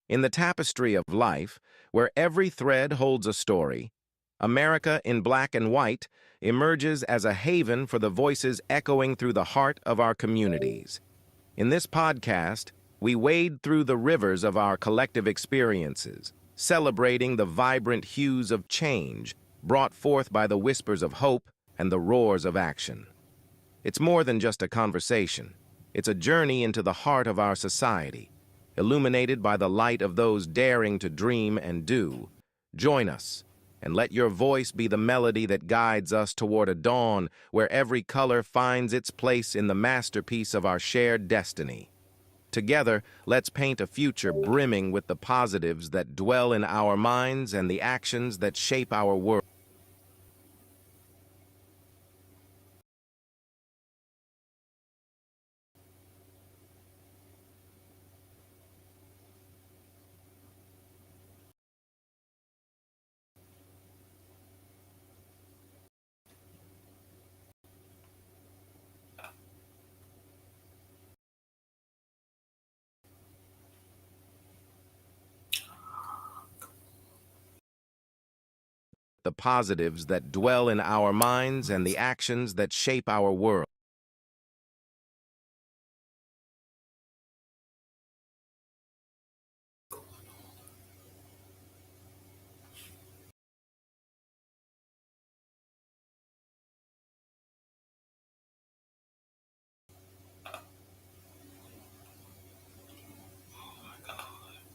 In the tapestry of life, where every thread holds a story, America in Black and White emerges as a haven for the voices echoing through the heart of our communities. In this podcast, we wade through the rivers of our collective experiences, celebrating the vibrant hues of change brought forth by the whispers of hope and the roars of action. It's more than just a conversation. It's a journey into the heart of our society, illuminated by the light of those daring to dream and do. Join us, and let your voice be the melody that guides us toward a dawn where every color finds its place in the masterpiece of our shared destiny. Together, let's paint a future brimming with the positives that dwell in our minds and the actions that shape our world. The positives that dwell in our minds and the actions that shape our world.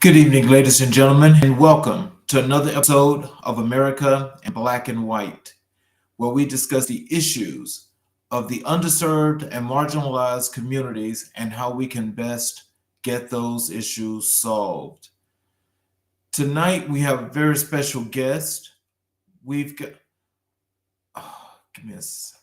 Good evening, ladies and gentlemen, and welcome to another episode of America in Black and White, where we discuss the issues of the underserved and marginalized communities and how we can best get those issues solved. Tonight, we have a very special guest. We've got, give me a second.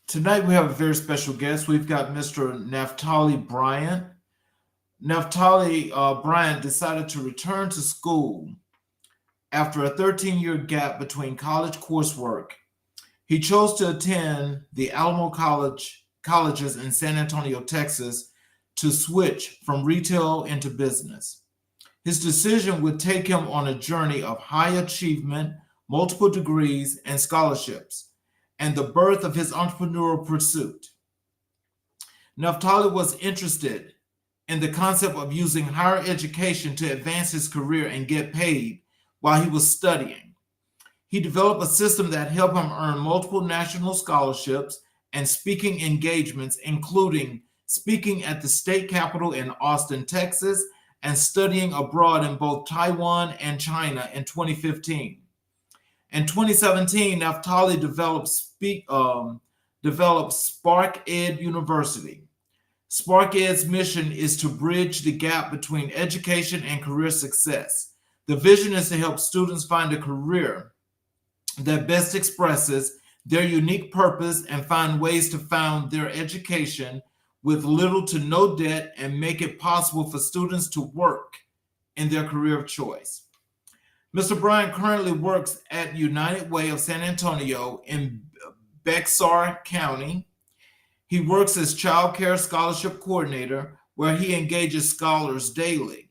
Tonight, we have a very special guest. We've got Mr. Naphtali Bryant. Naphtali Bryant decided to return to school after a 13-year gap between college coursework. He chose to attend the Alamo colleges in San Antonio, Texas, to switch from retail into business. His decision would take him on a journey of high achievement, multiple degrees, and scholarships, and the birth of his entrepreneurial pursuit. Naphtali was interested in the concept of using higher education to advance his career and get paid while he was studying. He developed a system that helped him earn multiple national scholarships and speaking engagements, including speaking at the state capitol in Austin, Texas, and studying abroad in both Taiwan and China in 2015. In 2017, Naphtali developed Spark Ed University. Spark Ed's mission is to bridge the gap between education and career success. The vision is to help students find a career that best expresses their unique purpose and find ways to fund their education with little to no debt and make it possible for students to work in their career of choice. Mr. Bryant currently works at United Way of San Antonio in Bexar County. He works as Child Care Scholarship Coordinator, where he engages scholars daily.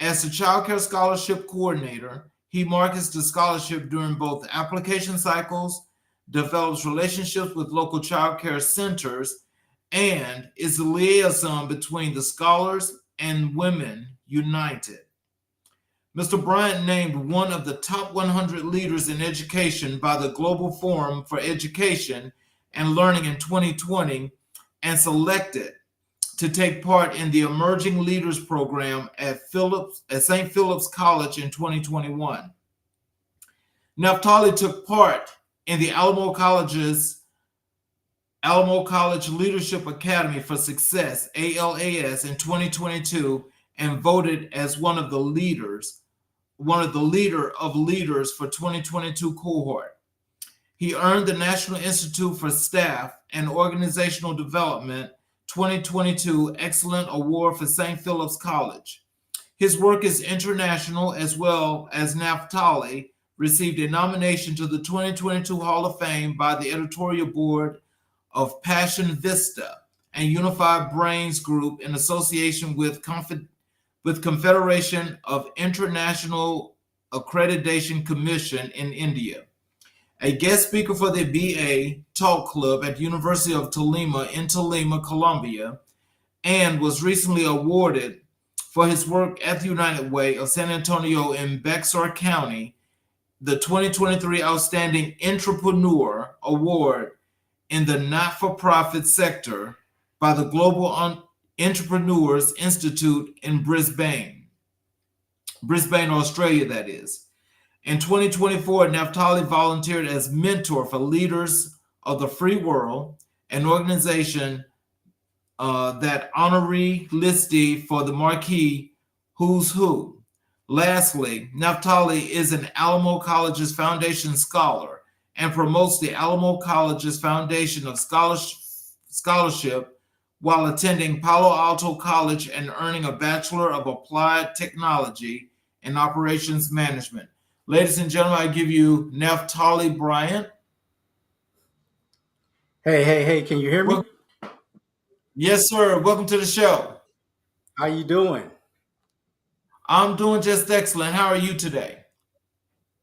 As the Child Care Scholarship Coordinator, he markets the scholarship during both application cycles, develops relationships with local child care centers, and is the liaison between the scholars and Women United. Mr. Bryant named one of the top 100 leaders in education by the Global Forum for Education and Learning in 2020 and selected to take part in the Emerging Leaders Program at St. Philip's College in 2021. Naphtali took part in the Alamo College Leadership Academy for Success, ALAS, in 2022 and voted as one of the leader of leaders for 2022 cohort. He earned the National Institute for Staff and Organizational Development 2022 Excellent Award for St. Philip's College. His work is international as well as Naphtali received a nomination to the 2022 Hall of Fame by the editorial board of Passion Vista and Unified Brains Group in association with Confederation of International Accreditation Commission in India. A guest speaker for the BA Talk Club at University of Tolima in Tolima, Colombia, and was recently awarded for his work at the United Way of San Antonio in Bexar County the 2023 Outstanding Entrepreneur Award in the not-for-profit sector by the Global Entrepreneurs Institute in Brisbane, Australia, that is. In 2024, Naphtali volunteered as mentor for Leaders of the Free World, an organization that honoree listee for the marquee Who's Who. Lastly, Naphtali is an Alamo College's Foundation Scholar and promotes the Alamo College's Foundation of Scholarship while attending Palo Alto College and earning a Bachelor of Applied Technology in Operations Management. Ladies and gentlemen, I give you Naphtali Bryant. Hey, can you hear me? Well, yes, sir. Welcome to the show. How you doing? I'm doing just excellent. How are you today?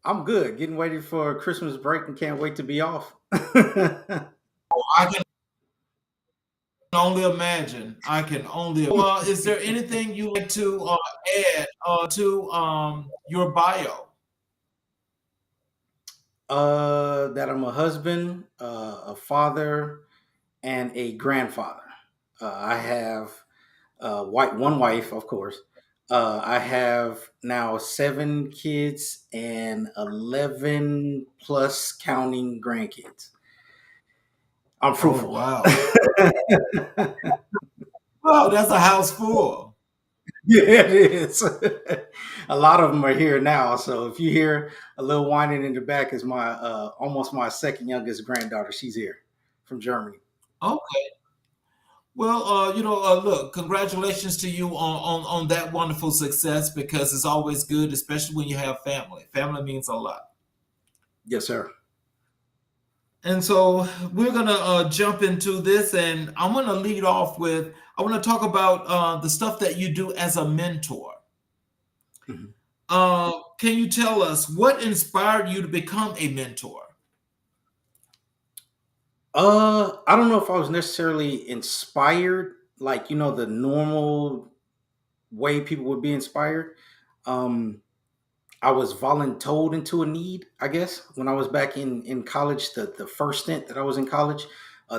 I'm good. Getting ready for Christmas break and can't wait to be off. I can only imagine. I can only. Well, is there anything you like to add to your bio? That I'm a husband, a father, and a grandfather. I have one wife, of course. I have now 7 kids and 11 plus counting grandkids. I'm Oh fruitful. wow! Well, that's a house full. Yeah, it is. A lot of them are here now. So if you hear a little whining in the back, is my almost my second youngest granddaughter. She's here from Germany. Okay. Well, look, congratulations to you on that wonderful success because it's always good, especially when you have family. Family means a lot. Yes, sir. And so we're gonna jump into this, and I'm gonna lead off with I want to talk about the stuff that you do as a mentor. Mhm. Can you tell us what inspired you to become a mentor? I don't know if I was necessarily inspired, like the normal way people would be inspired. Um, I was voluntold into a need, I guess, when I was back in college. The first stint that I was in college,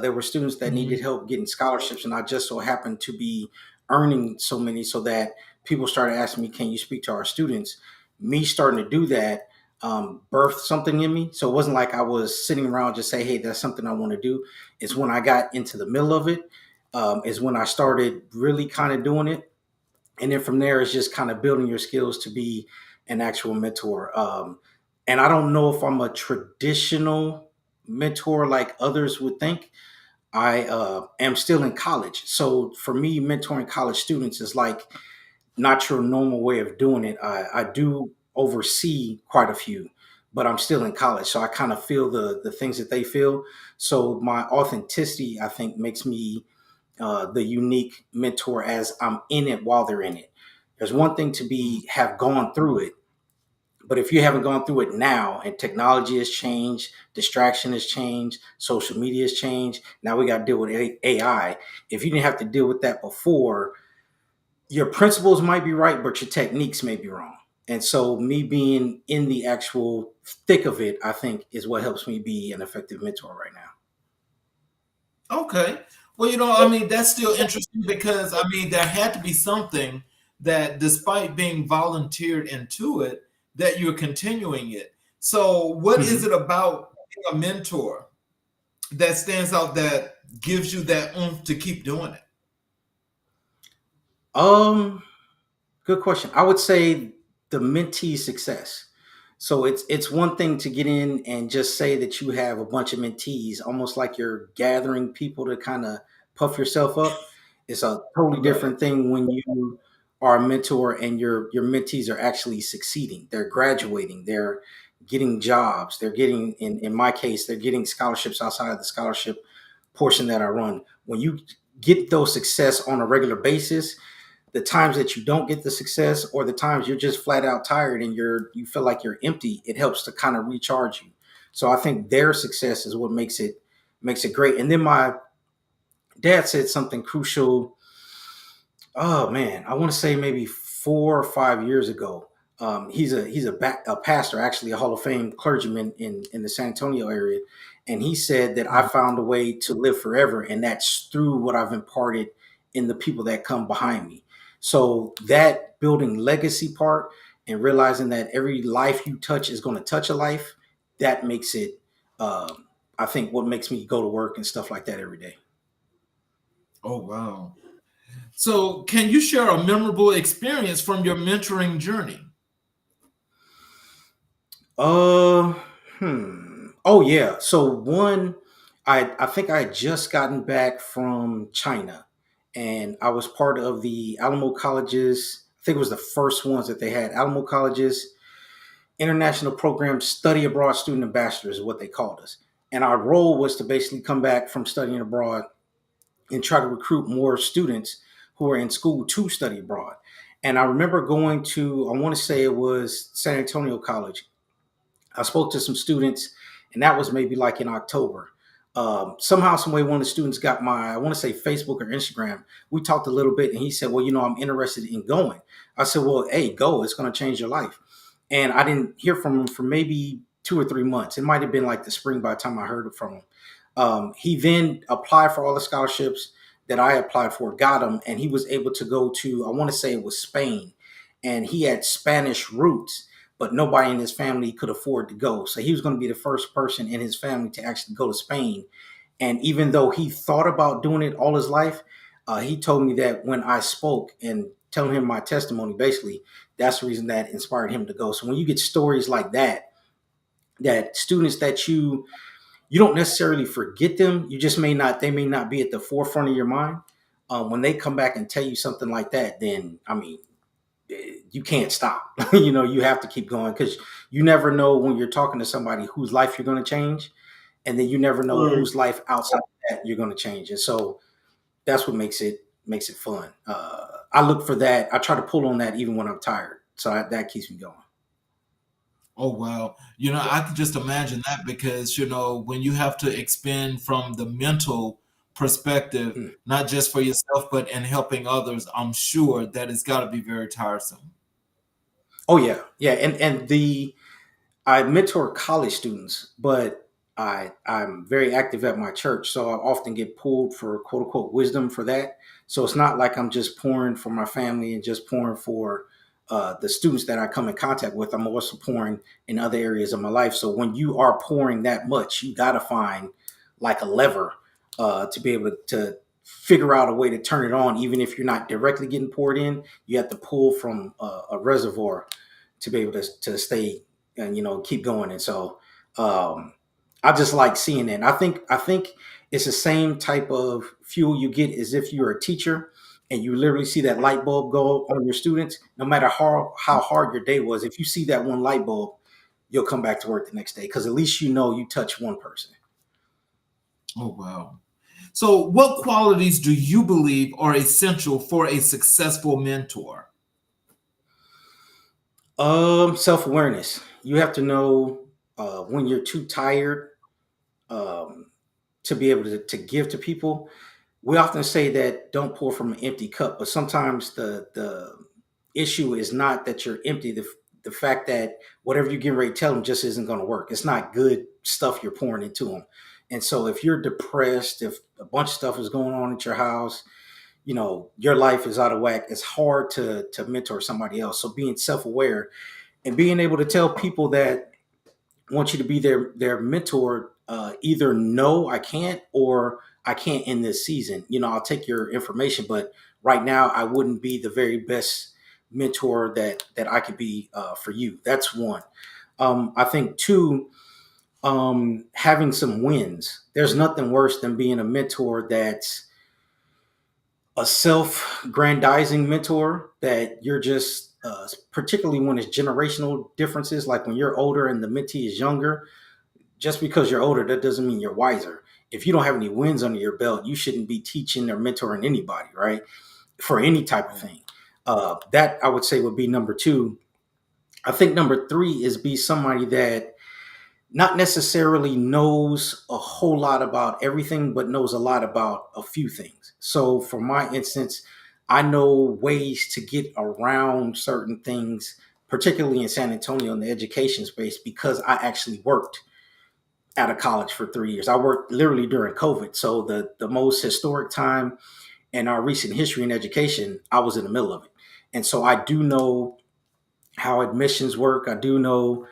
there were students that Mhm. needed help getting scholarships, and I just so happened to be earning so many, so that people started asking me, "Can you speak to our students?" Me starting to do that birthed something in me. So it wasn't like I was sitting around just say, "Hey, that's something I want to do." It's when I got into the middle of it, is when I started really kind of doing it, and then from there it's just kind of building your skills to be an actual mentor. And I don't know if I'm a traditional mentor like others would think. I am still in college, so for me mentoring college students is like not your normal way of doing it. I do oversee quite a few, but I'm still in college, so I kind of feel the things that they feel. So my authenticity, I think, makes me the unique mentor as I'm in it while they're in it. There's one thing to be have gone through it, but if you haven't gone through it now and technology has changed, distraction has changed, social media has changed, now we got to deal with AI. If you didn't have to deal with that before, your principles might be right, but your techniques may be wrong. And so, me being in the actual thick of it, I think, is what helps me be an effective mentor right now. Okay. Well, I mean, that's still interesting because I mean, there had to be something that, despite being volunteered into it, that you're continuing it. So, what is Mhm. it about being a mentor that stands out that gives you that oomph to keep doing it? Um, Good question. I would say the mentee success. So it's one thing to get in and just say that you have a bunch of mentees, almost like you're gathering people to kind of puff yourself up. It's a totally Right. different thing when you are a mentor and your mentees are actually succeeding. They're graduating. They're getting jobs. They're getting, in my case, they're getting scholarships outside of the scholarship portion that I run. When you get those success on a regular basis, the times that you don't get the success or the times you're just flat out tired and you feel like you're empty, it helps to kind of recharge you. So I think their success is what makes it great. And then my dad said something crucial. Oh man, I want to say maybe 4 or 5 years ago. He's a pastor, actually a Hall of Fame clergyman in the San Antonio area, and he said that I found a way to live forever, and that's through what I've imparted in the people that come behind me. So that building legacy part and realizing that every life you touch is going to touch a life, that makes it. I think what makes me go to work and stuff like that every day. Oh, wow. So, can you share a memorable experience from your mentoring journey? Uh, Oh yeah. So one, I think I had just gotten back from China, and I was part of the Alamo College's. I think it was the first ones that they had. Alamo College's international program study abroad student ambassadors is what they called us, and our role was to basically come back from studying abroad and try to recruit more students who are in school to study abroad. And I remember going to, I want to say it was San Antonio College. I spoke to some students, and that was maybe like in October. Somehow, some way, one of the students got my, I want to say Facebook or Instagram. We talked a little bit, and he said, "Well, I'm interested in going." I said, "Well, hey, go. It's going to change your life." And I didn't hear from him for maybe 2 or 3 months. It might have been like the spring by the time I heard from him. He then applied for all the scholarships that I applied for, got him, and he was able to go to, I want to say it was Spain, and he had Spanish roots, but nobody in his family could afford to go. So he was going to be the first person in his family to actually go to Spain. And even though he thought about doing it all his life, he told me that when I spoke and telling him my testimony, basically, that's the reason that inspired him to go. So when you get stories like that, that students that you don't necessarily forget them, you just they may not be at the forefront of your mind. When they come back and tell you something like that, then I mean, you can't stop. You have to keep going because you never know when you're talking to somebody whose life you're going to change, and then you never know Right. whose life outside of that you're going to change. And so that's what makes it fun. I look for that. I try to pull on that even when I'm tired. So that keeps me going. Oh, wow. I could just imagine that because, when you have to expend from the mental perspective, Mm. not just for yourself, but in helping others, I'm sure that it's got to be very tiresome. Oh yeah, yeah, and the I mentor college students, but I'm very active at my church, so I often get pulled for quote unquote wisdom for that. So it's not like I'm just pouring for my family and just pouring for the students that I come in contact with. I'm also pouring in other areas of my life. So when you are pouring that much, you got to find like a lever to be able to figure out a way to turn it on, even if you're not directly getting poured in. You have to pull from a reservoir to be able to stay and keep going. And so um, I just like seeing it. And I think it's the same type of fuel you get as if you're a teacher and you literally see that light bulb go on your students. No matter how hard your day was, if you see that one light bulb, you'll come back to work the next day because at least you touch one person. Oh, wow. So, what qualities do you believe are essential for a successful mentor? Self awareness. You have to know when you're too tired um, to be able to give to people. We often say that don't pour from an empty cup, but sometimes the issue is not that you're empty. The fact that whatever you get ready to tell them just isn't going to work. It's not good stuff you're pouring into them. And so if you're depressed, if a bunch of stuff is going on at your house, your life is out of whack, it's hard to mentor somebody else. So being self-aware and being able to tell people that want you to be their mentor, either no, I can't, or I can't in this season. I'll take your information, but right now I wouldn't be the very best mentor that I could be for you. That's one. I think two, having some wins. There's nothing worse than being a mentor that's a self-grandizing mentor that you're just particularly when it's generational differences, like when you're older and the mentee is younger. Just because you're older, that doesn't mean you're wiser. If you don't have any wins under your belt, you shouldn't be teaching or mentoring anybody, right? For any type of thing. That I would say would be number two. I think number three is be somebody that not necessarily knows a whole lot about everything, but knows a lot about a few things. So, for my instance, I know ways to get around certain things, particularly in San Antonio in the education space, because I actually worked at a college for 3 years. I worked literally during COVID. So, the most historic time in our recent history in education, I was in the middle of it. And so, I do know how admissions work. I do know,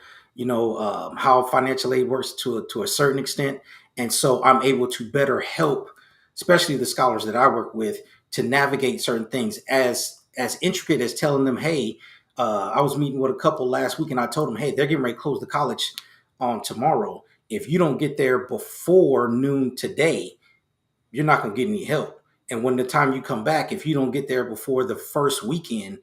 how financial aid works to a certain extent, and so I'm able to better help, especially the scholars that I work with, to navigate certain things as intricate as telling them, hey, I was meeting with a couple last week, and I told them, hey, they're getting ready to close the college on tomorrow. If you don't get there before noon today, you're not going to get any help. And when the time you come back, if you don't get there before the first weekend,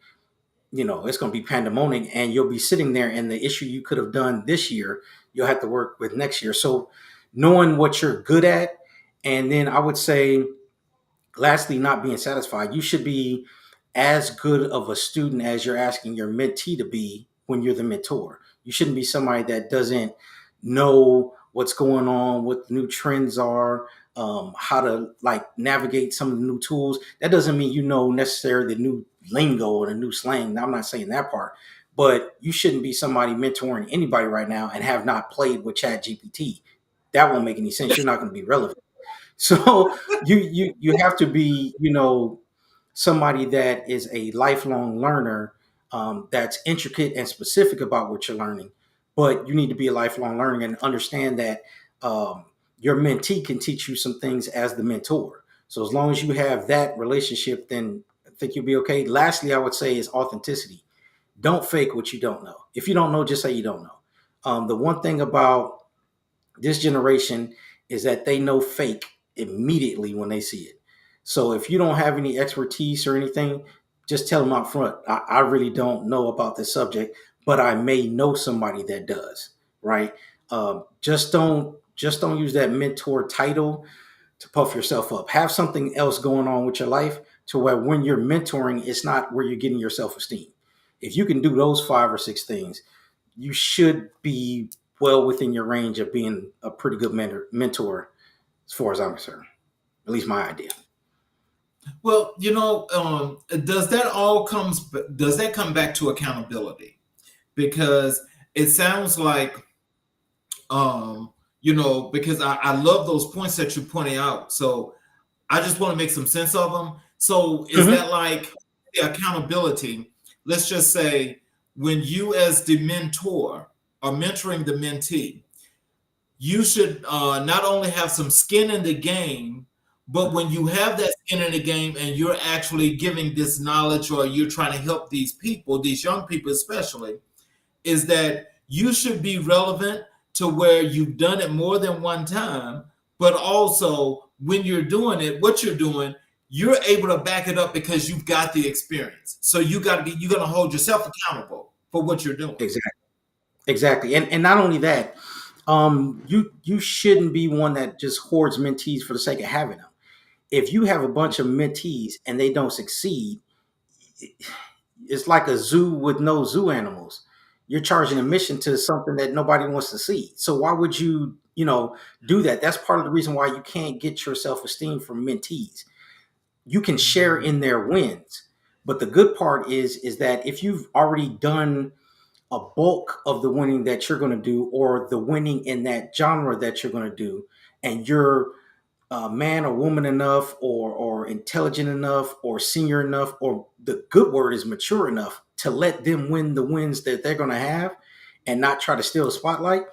it's going to be pandemonium and you'll be sitting there and the issue you could have done this year, you'll have to work with next year. So knowing what you're good at. And then I would say, lastly, not being satisfied. You should be as good of a student as you're asking your mentee to be when you're the mentor. You shouldn't be somebody that doesn't know what's going on, what the new trends are, how to like navigate some of the new tools. That doesn't mean you know necessarily the new lingo or the new slang. I'm not saying that part, but you shouldn't be somebody mentoring anybody right now and have not played with Chat GPT. That won't make any sense. You're not going to be relevant. So you have to be, somebody that is a lifelong learner, that's intricate and specific about what you're learning. But you need to be a lifelong learner and understand that your mentee can teach you some things as the mentor. So as long as you have that relationship, then I think you'll be okay. Lastly, I would say is authenticity. Don't fake what you don't know. If you don't know, just say you don't know. The one thing about this generation is that they know fake immediately when they see it. So if you don't have any expertise or anything, just tell them out front. I really don't know about this subject, but I may know somebody that does. Right? Just don't use that mentor title to puff yourself up. Have something else going on with your life to where when you're mentoring, it's not where you're getting your self esteem. If you can do those five or six things, you should be well within your range of being a pretty good mentor as far as I'm concerned. At least my idea. Well, does that come back to accountability? Because it sounds like, because I love those points that you're pointing out. So I just want to make some sense of them. So is Mm-hmm. that like the accountability? Let's just say when you as the mentor are mentoring the mentee, you should not only have some skin in the game, but when you have that skin in the game and you're actually giving this knowledge or you're trying to help these people, these young people especially, is that you should be relevant to where you've done it more than one time, but also when you're doing it, what you're doing, you're able to back it up because you've got the experience. So you're gonna hold yourself accountable for what you're doing. Exactly. Exactly. And not only that, you shouldn't be one that just hoards mentees for the sake of having them. If you have a bunch of mentees and they don't succeed, it's like a zoo with no zoo animals. You're charging admission to something that nobody wants to see. So why would you, do that? That's part of the reason why you can't get your self-esteem from mentees. You can share in their wins. But the good part is that if you've already done a bulk of the winning that you're going to do, or the winning in that genre that you're going to do, and you're man or woman enough, or intelligent enough, or senior enough, or the good word is mature enough to let them win the wins that they're going to have and not try to steal the spotlight,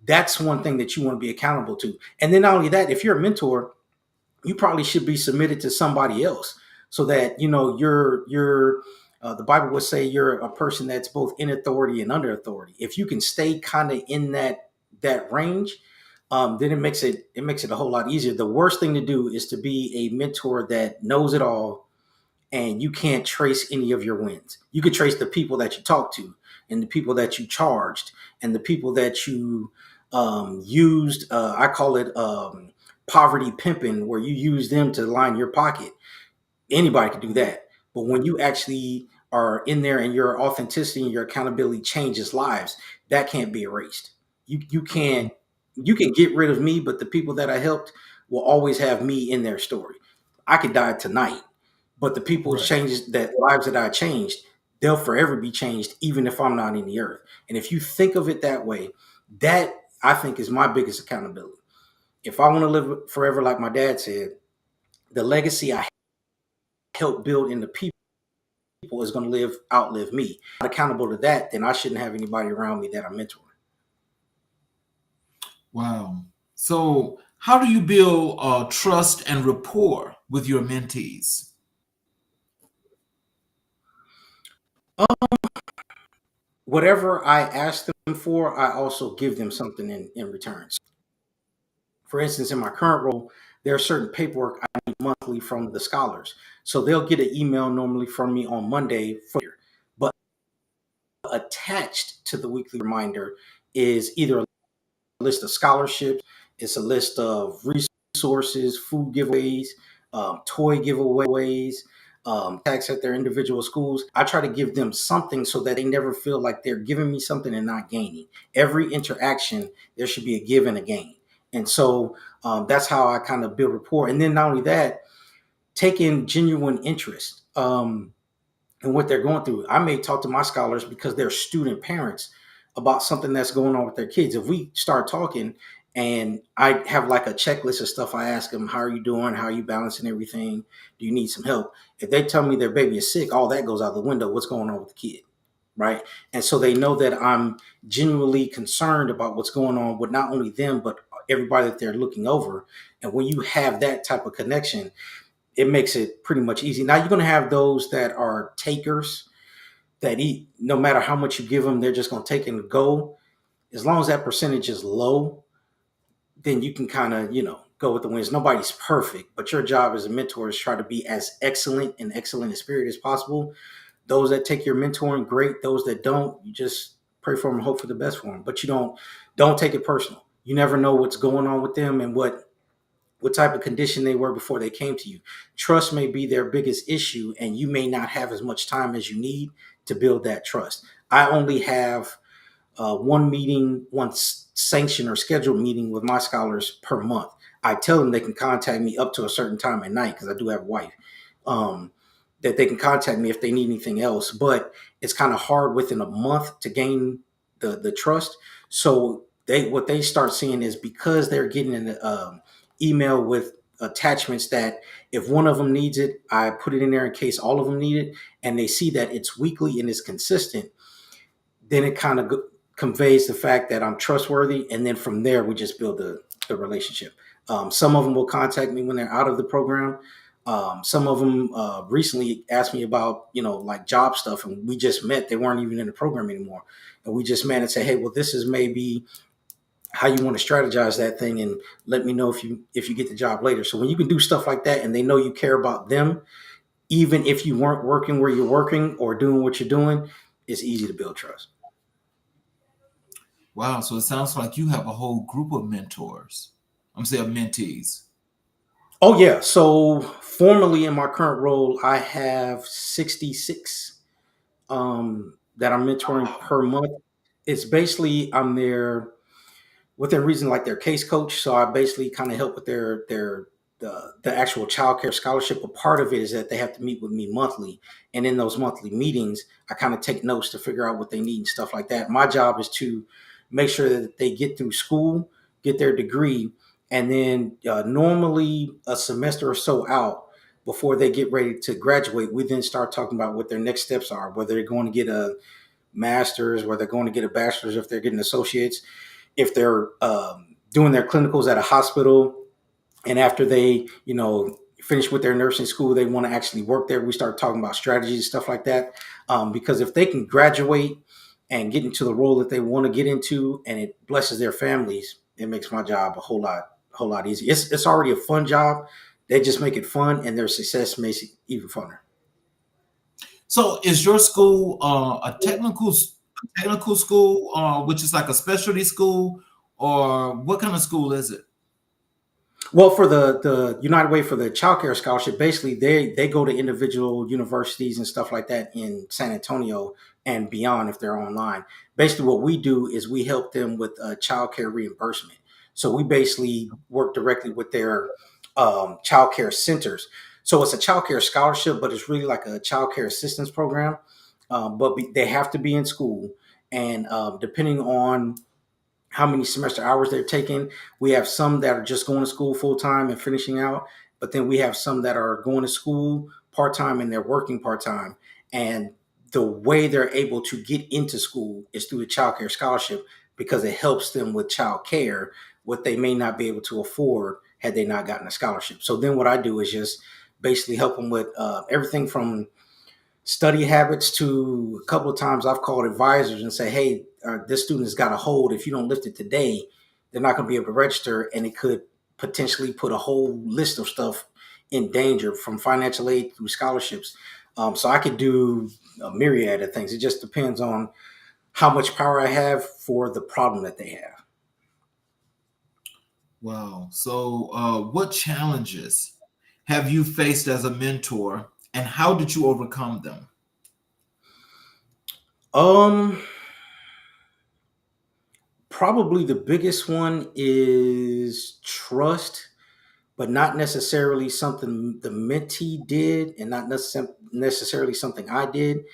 that's one thing that you want to be accountable to. And then not only that, if you're a mentor, you probably should be submitted to somebody else so that you're the Bible would say you're a person that's both in authority and under authority. If you can stay kind of in that range, then it makes it a whole lot easier. The worst thing to do is to be a mentor that knows it all and you can't trace any of your wins. You could trace the people that you talked to and the people that you charged and the people that you used. I call it poverty pimping, where you use them to line your pocket. Anybody can do that. But when you actually are in there and your authenticity and your accountability changes lives, that can't be erased. You can't you can get rid of me, but the people that I helped will always have me in their story. I could die tonight, but the people's Right. changes that lives that I changed, they'll forever be changed, even if I'm not in the earth. And if you think of it that way, that I think is my biggest accountability. If I want to live forever, like my dad said, the legacy I helped build in the people is going to outlive me. Not accountable to that, then I shouldn't have anybody around me that I'm mentoring. Wow. So, how do you build trust and rapport with your mentees? Whatever I ask them for, I also give them something in return. For instance, in my current role, there are certain paperwork I need monthly from the scholars. So they'll get an email normally from me on Monday, but attached to the weekly reminder is either a list of scholarships, it's a list of resources, food giveaways, toy giveaways, tax at their individual schools. I try to give them something so that they never feel like they're giving me something and not gaining. Every interaction, there should be a give and a gain. And so that's how I kind of build rapport. And then not only that, take in genuine interest. And what they're going through. I may talk to my scholars because they're student parents about something that's going on with their kids. If we start talking and I have like a checklist of stuff, I ask them, how are you doing? How are you balancing everything? Do you need some help? If they tell me their baby is sick, all that goes out the window. What's going on with the kid? Right. And so they know that I'm genuinely concerned about what's going on with not only them, but everybody that they're looking over. And when you have that type of connection, it makes it pretty much easy. Now you're going to have those that are takers that eat, no matter how much you give them, they're just going to take and go. As long as that percentage is low, then you can kind of, go with the wins. Nobody's perfect, but your job as a mentor is try to be as excellent and excellent in spirit as possible. Those that take your mentoring, great. Those that don't, you just pray for them and hope for the best for them. But you don't take it personal. You never know what's going on with them and what type of condition they were before they came to you. Trust may be their biggest issue, and you may not have as much time as you need to build that trust. I only have one meeting, one sanctioned or scheduled meeting with my scholars per month. I tell them they can contact me up to a certain time at night because I do have a wife. That they can contact me if they need anything else, but it's kind of hard within a month to gain the trust. So what they start seeing is, because they're getting an email with attachments that if one of them needs it, I put it in there in case all of them need it, and they see that it's weekly and it's consistent, then it kind of conveys the fact that I'm trustworthy. And then from there, we just build the relationship. Some of them will contact me when they're out of the program. Some of them recently asked me about, like job stuff, and we just met. They weren't even in the program anymore. And we just met and say, hey, well, this is maybe how you want to strategize that thing, and let me know if you get the job later. So when you can do stuff like that and they know you care about them, even if you weren't working where you're working or doing what you're doing, it's easy to build trust. Wow. So it sounds like you have a whole group of mentors. I'm saying mentees. Oh yeah. So formally in my current role, I have 66 that I'm mentoring Wow. per month. It's basically I'm their within reason like their case coach. So I basically kind of help with the actual child care scholarship. A part of it is that they have to meet with me monthly. And in those monthly meetings, I kind of take notes to figure out what they need and stuff like that. My job is to make sure that they get through school, get their degree, and then normally a semester or so out before they get ready to graduate, we then start talking about what their next steps are, whether they're going to get a master's, whether they're going to get a bachelor's, if they're getting associates, if they're doing their clinicals at a hospital, and after they finish with their nursing school, they want to actually work there. We start talking about strategies and stuff like that, because if they can graduate and get into the role that they want to get into and it blesses their families, it makes my job a whole lot easier. It's already a fun job. They just make it fun, and their success makes it even funner. So, is your school a technical school, which is like a specialty school, or what kind of school is it? Well, for the United Way for the Child Care Scholarship, basically they go to individual universities and stuff like that in San Antonio and beyond if they're online. Basically, what we do is we help them with child care reimbursement. So we basically work directly with their child care centers. So it's a child care scholarship, but it's really like a child care assistance program. They have to be in school, and depending on how many semester hours they're taking. We have some that are just going to school full time and finishing out, but then we have some that are going to school part time and they're working part time. And the way they're able to get into school is through the child care scholarship because it helps them with child care, what they may not be able to afford had they not gotten a scholarship. So then what I do is just basically help them with everything from study habits to a couple of times I've called advisors and say, hey, this student has got a hold. If you don't lift it today, they're not going to be able to register. And it could potentially put a whole list of stuff in danger from financial aid through scholarships. So I could do a myriad of things. It just depends on how much power I have for the problem that they have. Wow. So, what challenges have you faced as a mentor, and how did you overcome them? Um, Probably the biggest one is trust, but not necessarily something the mentee did and not necessarily something I did.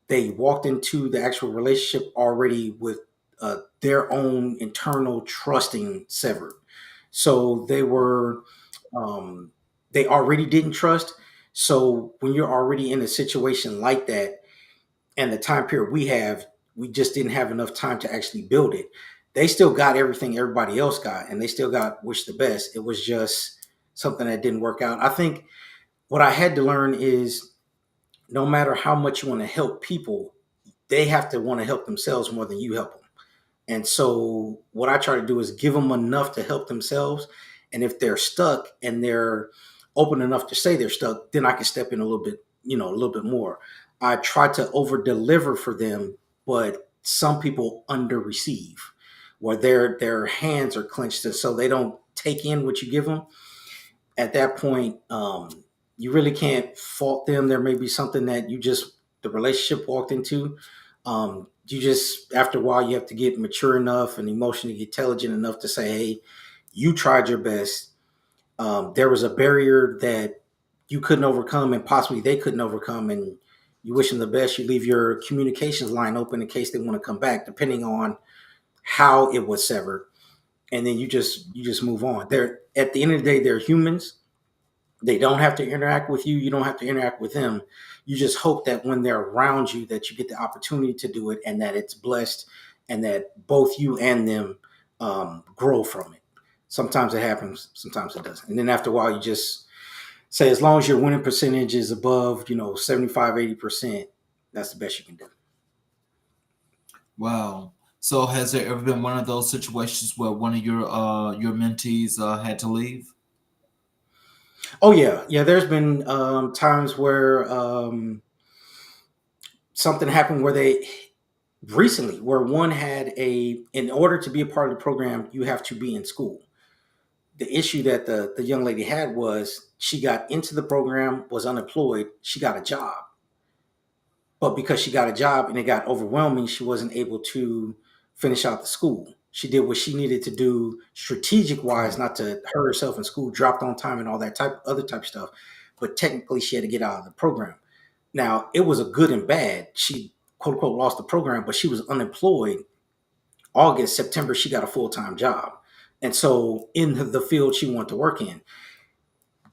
They walked into the actual relationship already with their own internal trusting severed. So um, they already didn't trust. So when you're already in a situation like that, and the time period we just didn't have enough time to actually build it. They still got everything everybody else got, and they still got wish the best. It was just something that didn't work out. I think what I had to learn is no matter how much you want to help people, they have to want to help themselves more than you help them. And so what I try to do is give them enough to help themselves. And if they're stuck and they're open enough to say they're stuck, then I can step in a little bit, a little bit more. I try to over deliver for them, but some people under receive where their hands are clenched and so they don't take in what you give them. At that point, you really can't fault them. There may be something that the relationship walked into. You just, after a while, you have to get mature enough and emotionally intelligent enough to say, hey, you tried your best. There was a barrier that you couldn't overcome and possibly they couldn't overcome. And you wish them the best. You leave your communications line open in case they want to come back, depending on how it was severed. And then you just move on. They're at the end of the day, they're humans. They don't have to interact with you. You don't have to interact with them. You just hope that when they're around you, that you get the opportunity to do it and that it's blessed and that both you and them grow from it. Sometimes it happens, sometimes it doesn't. And then after a while, you just say, as long as your winning percentage is above, 75, 80%, that's the best you can do. Wow. So, has there ever been one of those situations where one of your mentees had to leave? Oh yeah. Yeah. There's been times where something happened where where one in order to be a part of the program, you have to be in school. The issue that the young lady had was she got into the program, was unemployed, she got a job. But because she got a job and it got overwhelming, she wasn't able to finish out the school. She did what she needed to do strategic wise, not to hurt herself in school, dropped on time and all that other type of stuff. But technically she had to get out of the program. Now it was a good and bad. She quote unquote lost the program, but she was unemployed. August, September, she got a full-time job. And so in the field she wanted to work in,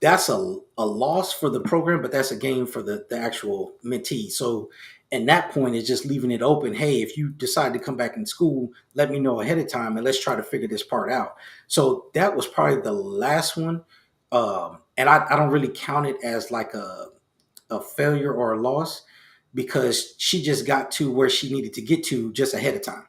that's a loss for the program, but that's a gain for the actual mentee. So and that point is just leaving it open. Hey, if you decide to come back in school, let me know ahead of time and let's try to figure this part out. So that was probably the last one. And I don't really count it as like a failure or a loss because she just got to where she needed to get to just ahead of time.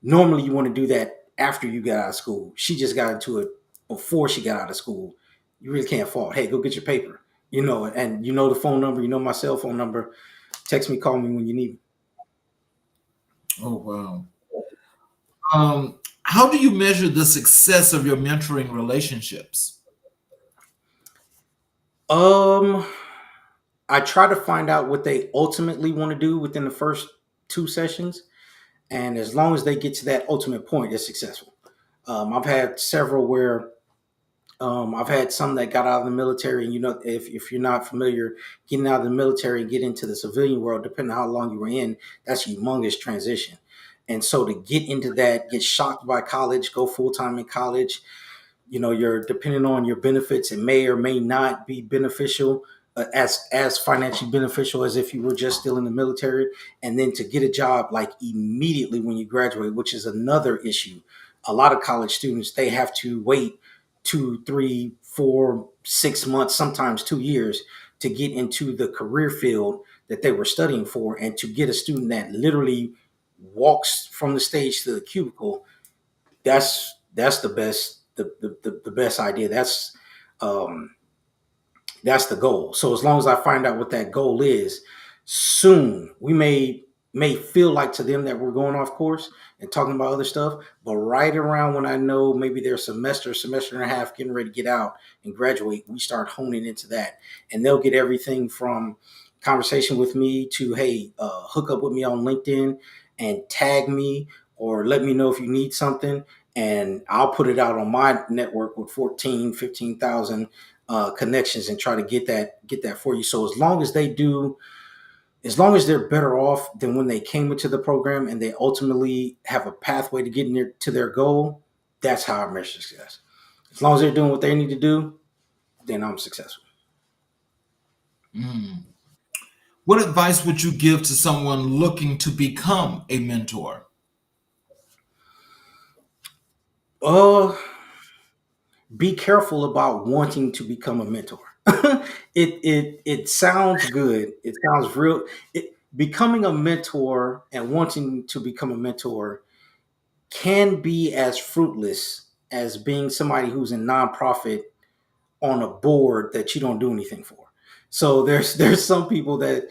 Normally you want to do that after you got out of school. She just got into it before she got out of school. You really can't fault. Hey, go get your paper. And you know the phone number. You know my cell phone number. Text me, call me when you need me. Oh, wow. How do you measure the success of your mentoring relationships? Um, I try to find out what they ultimately want to do within the first 2 sessions, and as long as they get to that ultimate point, it's successful. I've had several where I've had some that got out of the military, and if you're not familiar, getting out of the military and get into the civilian world, depending on how long you were in, that's a humongous transition. And so to get into that, get shocked by college, go full time in college, you're depending on your benefits. It may or may not be beneficial, as financially beneficial as if you were just still in the military. And then to get a job like immediately when you graduate, which is another issue. A lot of college students, they have to wait 2, 3, 4, 6 months, sometimes 2 years to get into the career field that they were studying for. And to get a student that literally walks from the stage to the cubicle, that's the best idea. Um, that's the goal. So as long as I find out what that goal is, soon we may feel like to them that we're going off course and talking about other stuff, but right around when I know maybe they're semester and a half getting ready to get out and graduate, we start honing into that. And they'll get everything from conversation with me to, hey, hook up with me on LinkedIn and tag me, or let me know if you need something, and I'll put it out on my network with 15,000 connections and try to get that for you. So as long as they're better off than when they came into the program and they ultimately have a pathway to getting to their goal, that's how I measure success. As long as they're doing what they need to do, then I'm successful. Mm. What advice would you give to someone looking to become a mentor? Uh, be careful about wanting to become a mentor. It sounds good. It sounds real. Becoming a mentor and wanting to become a mentor can be as fruitless as being somebody who's in nonprofit on a board that you don't do anything for. So there's some people that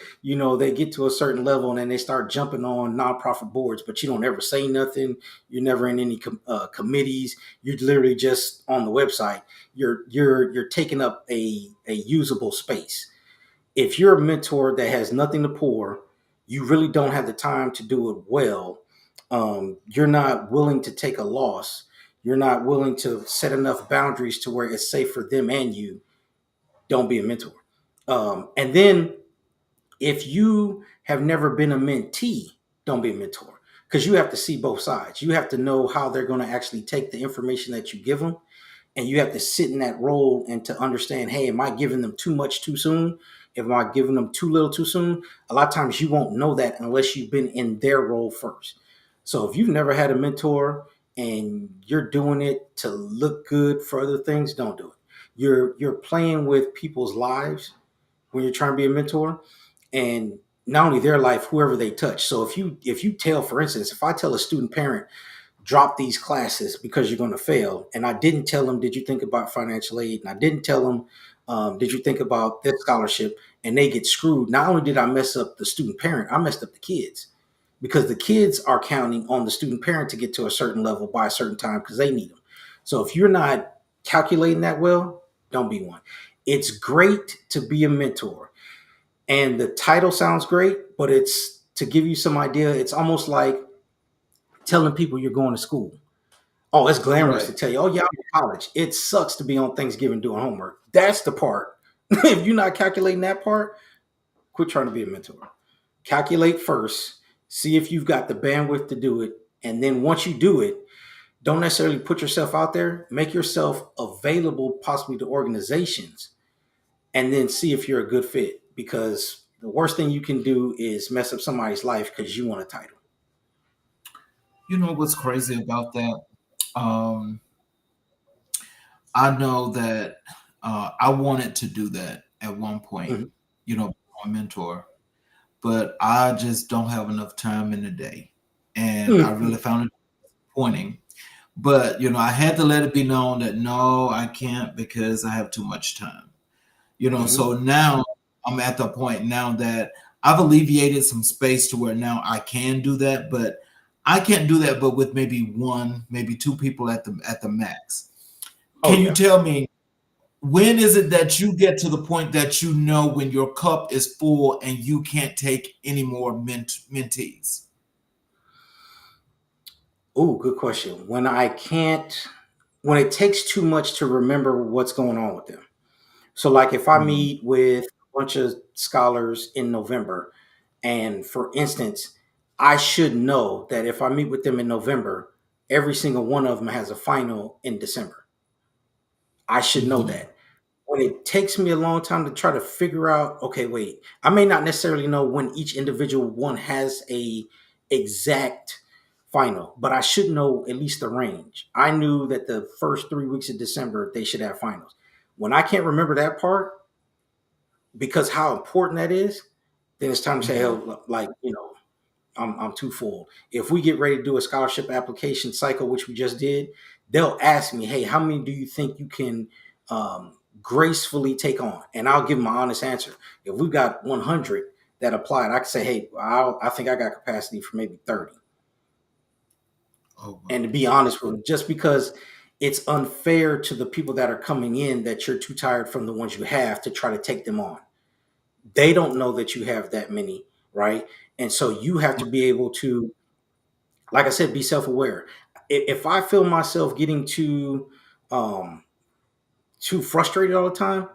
they get to a certain level and then they start jumping on nonprofit boards, but you don't ever say nothing. You're never in any committees. You're literally just on the website. You're taking up a usable space. If you're a mentor that has nothing to pour, you really don't have the time to do it well. You're not willing to take a loss. You're not willing to set enough boundaries to where it's safe for them and you. Don't be a mentor. And then if you have never been a mentee, don't be a mentor, because you have to see both sides. You have to know how they're going to actually take the information that you give them, and you have to sit in that role and to understand, hey, am I giving them too much too soon? Am I giving them too little too soon? A lot of times you won't know that unless you've been in their role first. So if you've never had a mentor and you're doing it to look good for other things, don't do it. You're playing with people's lives when you're trying to be a mentor, and not only their life, whoever they touch. So if you tell, for instance, if I tell a student parent, drop these classes because you're going to fail, and I didn't tell them, did you think about financial aid? And I didn't tell them, did you think about this scholarship? And they get screwed. Not only did I mess up the student parent, I messed up the kids, because the kids are counting on the student parent to get to a certain level by a certain time because they need them. So if you're not calculating that well, don't be one. It's great to be a mentor, and the title sounds great, but it's to give you some idea. It's almost like telling people you're going to school. Oh, it's glamorous Right. to tell you, oh, yeah, I'm in college. It sucks to be on Thanksgiving doing homework. That's the part. If you're not calculating that part, quit trying to be a mentor. Calculate first, see if you've got the bandwidth to do it. And then once you do it, don't necessarily put yourself out there. Make yourself available possibly to organizations, and then see if you're a good fit. Because the worst thing you can do is mess up somebody's life because you want a title. You know what's crazy about that? Um, I know that I wanted to do that at one point, Mhm. a mentor, but I just don't have enough time in the day. And I really Mhm. found it disappointing. But I had to let it be known that no, I can't because I have too much time. Hmm. So now I'm at the point now that I've alleviated some space to where now I can do that, but I can't do that but with maybe one, maybe two people at the max. Oh Can you yeah. tell me when is it that you get to the point that you know when your cup is full and you can't take any more mentees? Oh, good question. When it takes too much to remember what's going on with them. So, like if I Mm, meet with a bunch of scholars in November, and for instance, I should know that if I meet with them in November, every single one of them has a final in December. I should know mhm. that. When it takes me a long time to try to figure out, okay, wait, I may not necessarily know when each individual one has a exact final, but I should know at least the range. I knew that the first 3 weeks of December they should have finals. When I can't remember that part because how important that is, then it's time to say, Mhm. oh, like I'm too full. If we get ready to do a scholarship application cycle, which we just did, they'll ask me, hey, how many do you think you can gracefully take on? And I'll give them my honest answer. If we've got 100 that applied, I can say, hey, I think I got capacity for maybe 30. Oh And to wow. be honest with them, just because it's unfair to the people that are coming in that you're too tired from the ones you have to try to take them on. They don't know that you have that many, right? And so you have to be able to, like I said, be self-aware. If I feel myself getting um too frustrated all the time,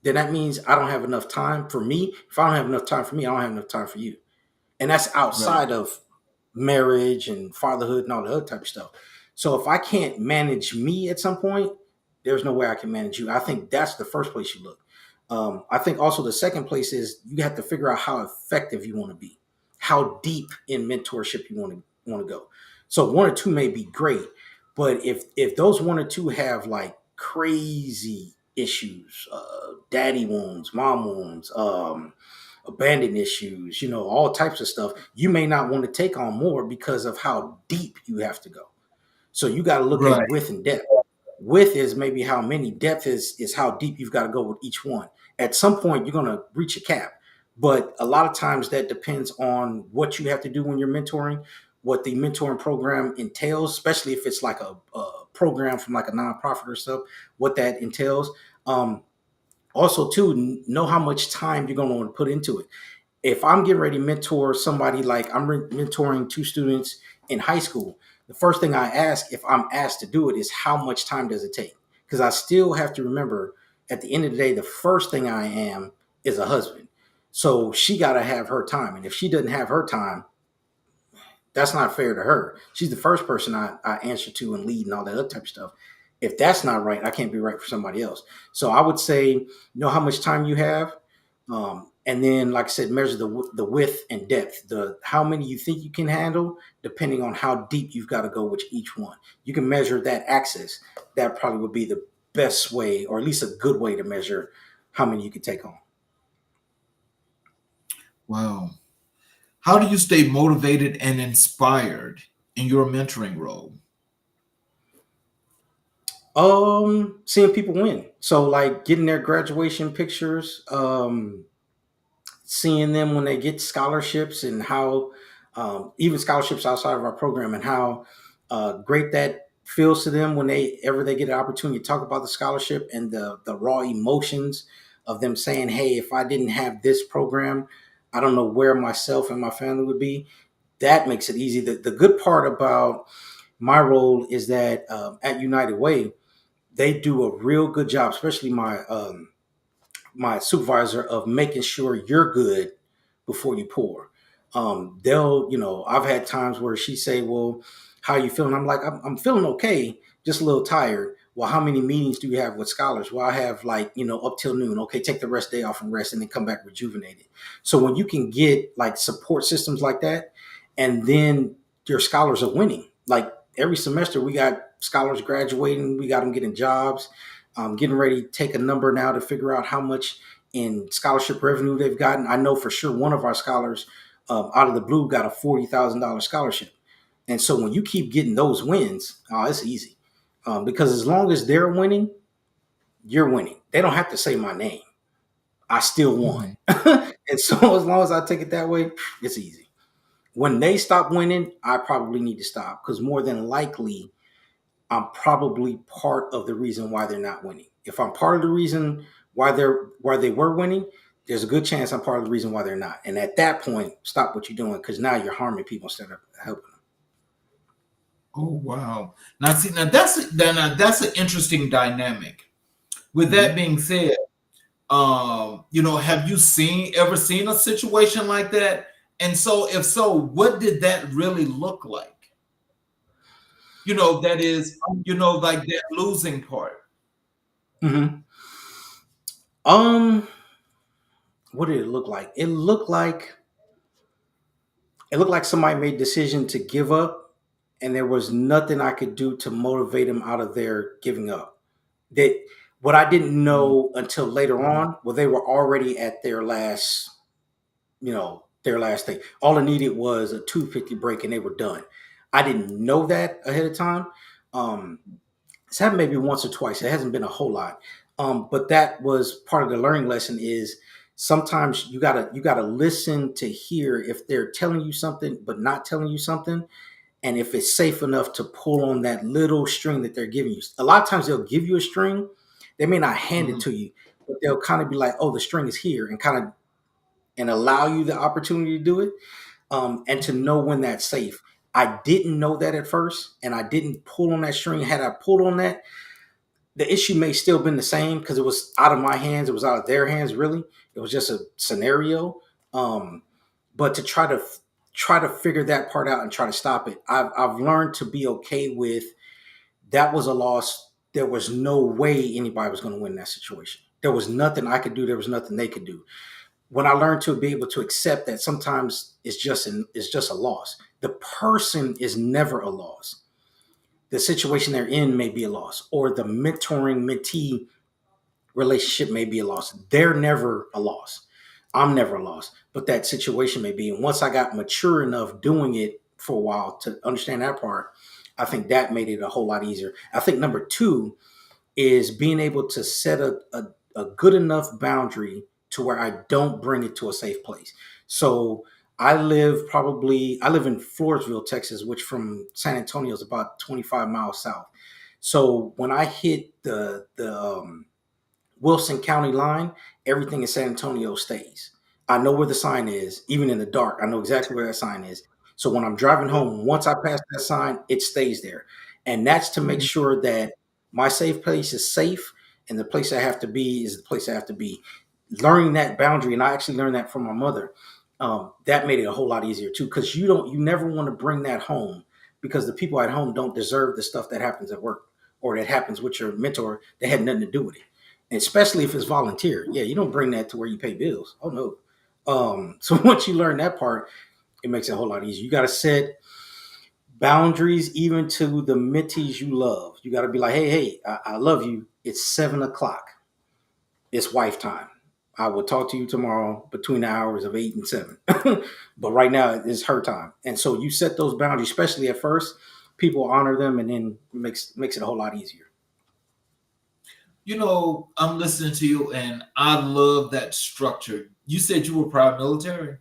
then that means I don't have enough time for me. If I don't have enough time for me, I don't have enough time for you. And that's Right. outside of marriage and fatherhood and all the other type of stuff. So if I can't manage me at some point, there's no way I can manage you. I think that's the first place you look. I think also the second place is you have to figure out how effective you want to be, how deep in mentorship you want to go. So one or two may be great, but if those one or two have like crazy issues, daddy wounds, mom wounds, abandoned issues, all types of stuff, you may not want to take on more because of how deep you have to go. So you got to look at Right. width and depth. Width is maybe how many, depth is how deep you've got to go with each one. At some point, you're going to reach a cap. But a lot of times that depends on what you have to do when you're mentoring, what the mentoring program entails, especially if it's like a program from like a nonprofit or stuff, what that entails. Also, too, know how much time you're going to want to put into it. If I'm getting ready to mentor somebody, like I'm mentoring two students in high school, the first thing I ask if I'm asked to do it is how much time does it take? Because I still have to remember at the end of the day, the first thing I am is a husband. So she got to have her time. And if she doesn't have her time, that's not fair to her. She's the first person I answer to and lead and all that other type of stuff. If that's not right, I can't be right for somebody else. So I would say, know how much time you have, and then, like I said, measure the width and depth, the how many you think you can handle, depending on how deep you've got to go with each one. You can measure that axis. That probably would be the best way, or at least a good way to measure how many you can take on. Wow. How do you stay motivated and inspired in your mentoring role? Seeing people win. So like getting their graduation pictures, seeing them when they get scholarships and how even scholarships outside of our program and how great that feels to them when they get an opportunity to talk about the scholarship and the raw emotions of them saying, hey, if I didn't have this program, I don't know where myself and my family would be. That makes it easy. The good part about my role is that at United Way, they do a real good job, especially my supervisor, of making sure you're good before you pour. I've had times where she say, "Well, how you feeling?" I'm like, "I'm feeling okay, just a little tired." Well, how many meetings do you have with scholars? Well, I have like up till noon. Okay, take the rest day off and rest, and then come back rejuvenated. So when you can get like support systems like that, and then your scholars are winning. Like every semester, we got scholars graduating, we got them getting jobs. Getting ready to take a number now to figure out how much in scholarship revenue they've gotten. I know for sure one of our scholars out of the blue got a $40,000 scholarship. And so when you keep getting those wins, oh, it's easy. Because as long as they're winning, you're winning. They don't have to say my name. I still won. Mhm. And so as long as I take it that way, it's easy. When they stop winning, I probably need to stop because more than likely, I'm probably part of the reason why they're not winning. If I'm part of the reason why they were winning, there's a good chance I'm part of the reason why they're not. And at that point, stop what you're doing because now you're harming people instead of helping them. Oh wow! Now see, now that's an interesting dynamic. With that Mhm. being said, have you ever seen a situation like that? And so, if so, what did that really look like? That is, like that losing part. Mhm. Um, what did it look like? It looked like somebody made a decision to give up, and there was nothing I could do to motivate them out of their giving up. That what I didn't Mm, know until later on, well, they were already at their last thing. All I needed was a 250 break, and they were done. I didn't know that ahead of time. Um, it's happened maybe once or twice. It hasn't been a whole lot. But that was part of the learning lesson is sometimes you gotta listen to hear if they're telling you something but not telling you something, and if it's safe enough to pull on that little string that they're giving you. A lot of times they'll give you a string, they may not hand it mhm, to you, but they'll kind of be like, "Oh, the string is here," and kind of and allow you the opportunity to do it, and to mhm, know when that's safe. I didn't know that at first, and I didn't pull on that string. Had I pulled on that, the issue may still been the same because it was out of my hands. It was out of their hands. Really, it was just a scenario. Um, but to try to figure that part out and try to stop it, I've learned to be okay with that was a loss. There was no way anybody was going to win that situation. There was nothing I could do. There was nothing they could do. When I learned to be able to accept that sometimes it's just a loss. The person is never a loss. The situation they're in may be a loss, or the mentoring mentee relationship may be a loss. They're never a loss. I'm never a loss, but that situation may be. And once I got mature enough doing it for a while to understand that part, I think that made it a whole lot easier. I think number two is being able to set a good enough boundary to where I don't bring it to a safe place. So I live in Floresville, Texas, which from San Antonio is about 25 miles south. So when I hit the Wilson County line, everything in San Antonio stays. I know where the sign is, even in the dark. I know exactly where that sign is. So when I'm driving home, once I pass that sign, it stays there. And that's to make mhm. sure that my safe place is safe and the place I have to be is the place I have to be. Learning that boundary, and I actually learned that from my mother, that made it a whole lot easier too, because you never want to bring that home because the people at home don't deserve the stuff that happens at work or that happens with your mentor that had nothing to do with it, especially if it's volunteer. Yeah, you don't bring that to where you pay bills. Oh no. So once you learn that part, it makes it a whole lot easier. You got to set boundaries even to the mentees you love. You got to be like, hey, I love you. It's 7 o'clock. It's wife time. I will talk to you tomorrow between the hours of 8 and 7. But right now it's her time. And so you set those boundaries, especially at first, people honor them and then makes it a whole lot easier. I'm listening to you, and I love that structure. You said you were proud military.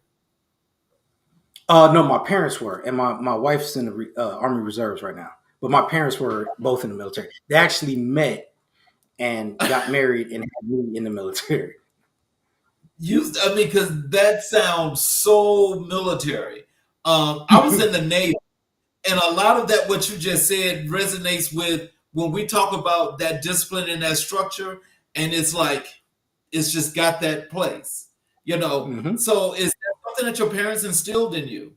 No, my parents were, and my wife's in the Army Reserves right now. But my parents were both in the military. They actually met and got married and had me in the military. I mean, because that sounds so military. I was in the Navy, and a lot of that, what you just said, resonates with when we talk about that discipline and that structure, and it's like it's just got that place, Hmm. So is that something that your parents instilled in you?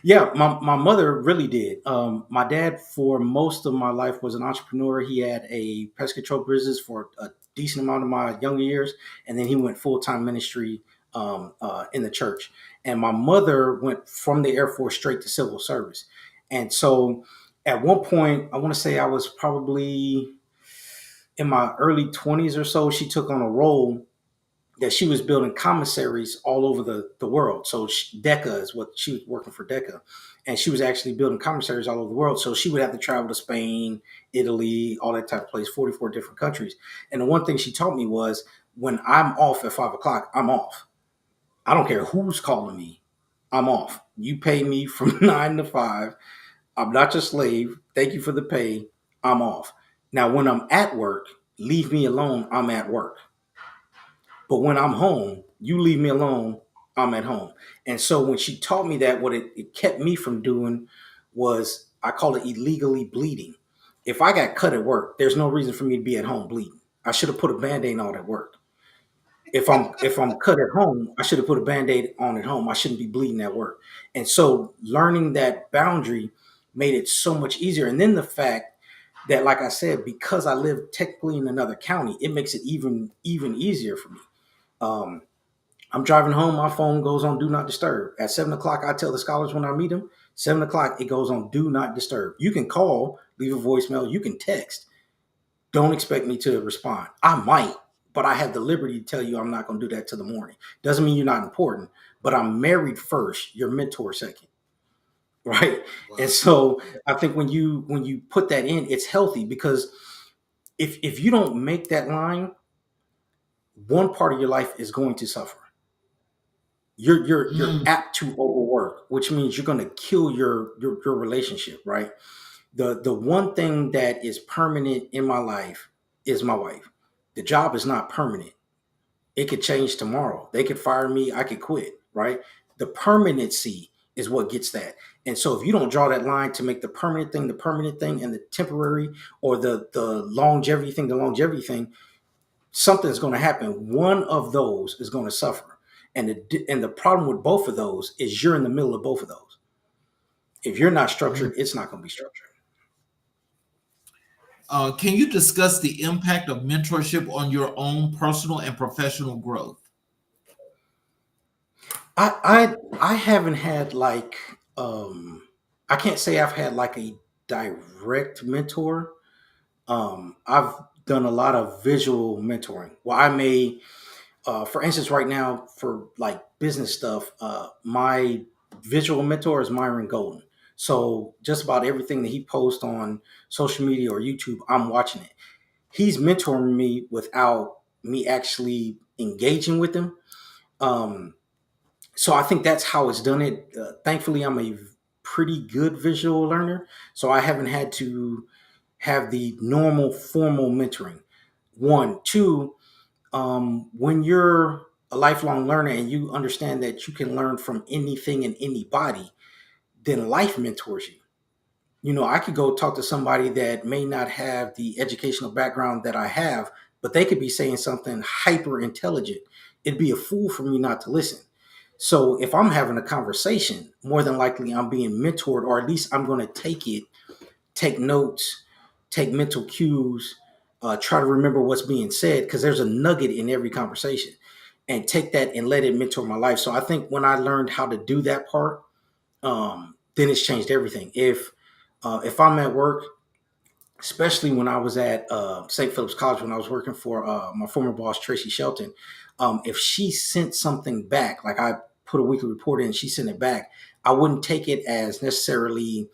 Yeah, my mother really did. My dad, for most of my life, was an entrepreneur. He had a pest control business for a decent amount of my younger years, and then he went full time ministry in the church. And my mother went from the Air Force straight to civil service. And so, at one point, I want to say I was probably in my early 20s or so. She took on a role that she was building commissaries all over the world. So DECA is what she was working for DECA, and she was actually building commissaries all over the world. So she would have to travel to Spain, Italy, all that type of place, 44 different countries. And the one thing she taught me was when I'm off at 5 o'clock, I'm off. I don't care who's calling me. I'm off. You pay me from 9 to 5. I'm not your slave. Thank you for the pay. I'm off. Now, when I'm at work, leave me alone. I'm at work. But when I'm home, you leave me alone, I'm at home. And so when she taught me that, what it kept me from doing was I call it illegally bleeding. If I got cut at work, there's no reason for me to be at home bleeding. I should have put a band-aid on at work. If I'm cut at home, I should have put a band-aid on at home. I shouldn't be bleeding at work. And so learning that boundary made it so much easier. And then the fact that, like I said, because I live technically in another county, it makes it even easier for me. Um, I'm driving home, my phone goes on do not disturb. At 7 o'clock, I tell the scholars when I meet them, 7 o'clock, it goes on do not disturb. You can call, leave a voicemail, you can text. Don't expect me to respond. I might, but I have the liberty to tell you I'm not going to do that till the morning. Doesn't mean you're not important, but I'm married first, your mentor second. Right. And Wow. so I think when you put that in, it's healthy because if you don't make that line, one part of your life is going to suffer. You're Mm, apt to overwork, which means you're going to kill your relationship, right? The one thing that is permanent in my life is my wife. The job is not permanent. It could change tomorrow. They could fire me. I could quit, right? The permanency is what gets that. And so if you don't draw that line to make the permanent thing, and the temporary or the longevity thing, the longevity thing, something's going to happen. One of those is going to suffer. And the problem with both of those is you're in the middle of both of those. If you're not mm. structured, it's not going to be structured. Can you discuss the impact of mentorship on your own personal and professional growth? I haven't had like I can't say I've had like a direct mentor. I've done a lot of visual mentoring. Well, I may for instance, right now for like business stuff, my visual mentor is Myron Golden. So just about everything that he posts on social media or YouTube, I'm watching it. He's mentoring me without me actually engaging with him. Um, so I think that's how it's done it. Thankfully, I'm a pretty good visual learner, so I haven't had to have the normal formal mentoring. One, two, when you're a lifelong learner and you understand that you can learn from anything and anybody, then life mentors you. You know, I could go talk to somebody that may not have the educational background that I have, but they could be saying something hyper intelligent. It'd be a fool for me not to listen. So if I'm having a conversation, more than likely I'm being mentored, or at least I'm going to take it, take notes, take mental cues, try to remember what's being said because there's a nugget in every conversation, and take that and let it mentor my life. So I think when I learned how to do that part, then it's changed everything. If I'm at work, especially when I was at St. Philip's College, when I was working for my former boss Tracy Shelton, if she sent something back, like I put a weekly report in, she sent it back, I wouldn't take it as necessarily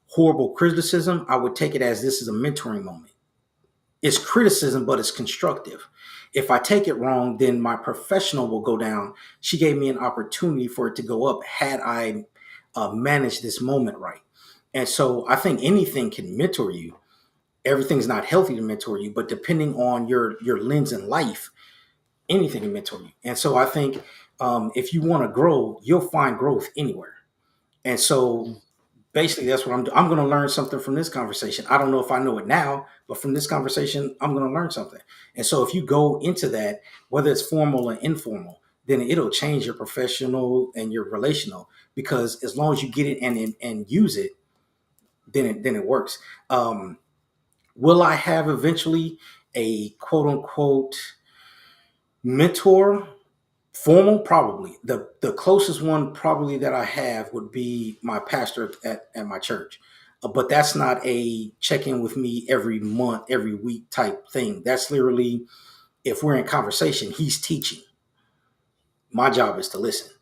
horrible criticism. I would take it as this is a mentoring moment. It's criticism, but it's constructive. If I take it wrong, then my professional will go down. She gave me an opportunity for it to go up had I managed this moment right. And so I think anything can mentor you. Everything's not healthy to mentor you, but depending on your lens in life, anything can mentor you. And so I think if you want to grow, you'll find growth anywhere. And so basically that's what I'm doing. I'm going to learn something from this conversation. I don't know if I know it now, but from this conversation, I'm going to learn something. And so if you go into that, whether it's formal or informal, then it'll change your professional and your relational, because as long as you get it and use it, then it works. Will I have eventually a quote unquote mentor? Formal, probably. The closest one probably that I have would be my pastor at my church. But that's not a check in with me every month, every week type thing. That's literally if we're in conversation, he's teaching. My job is to listen.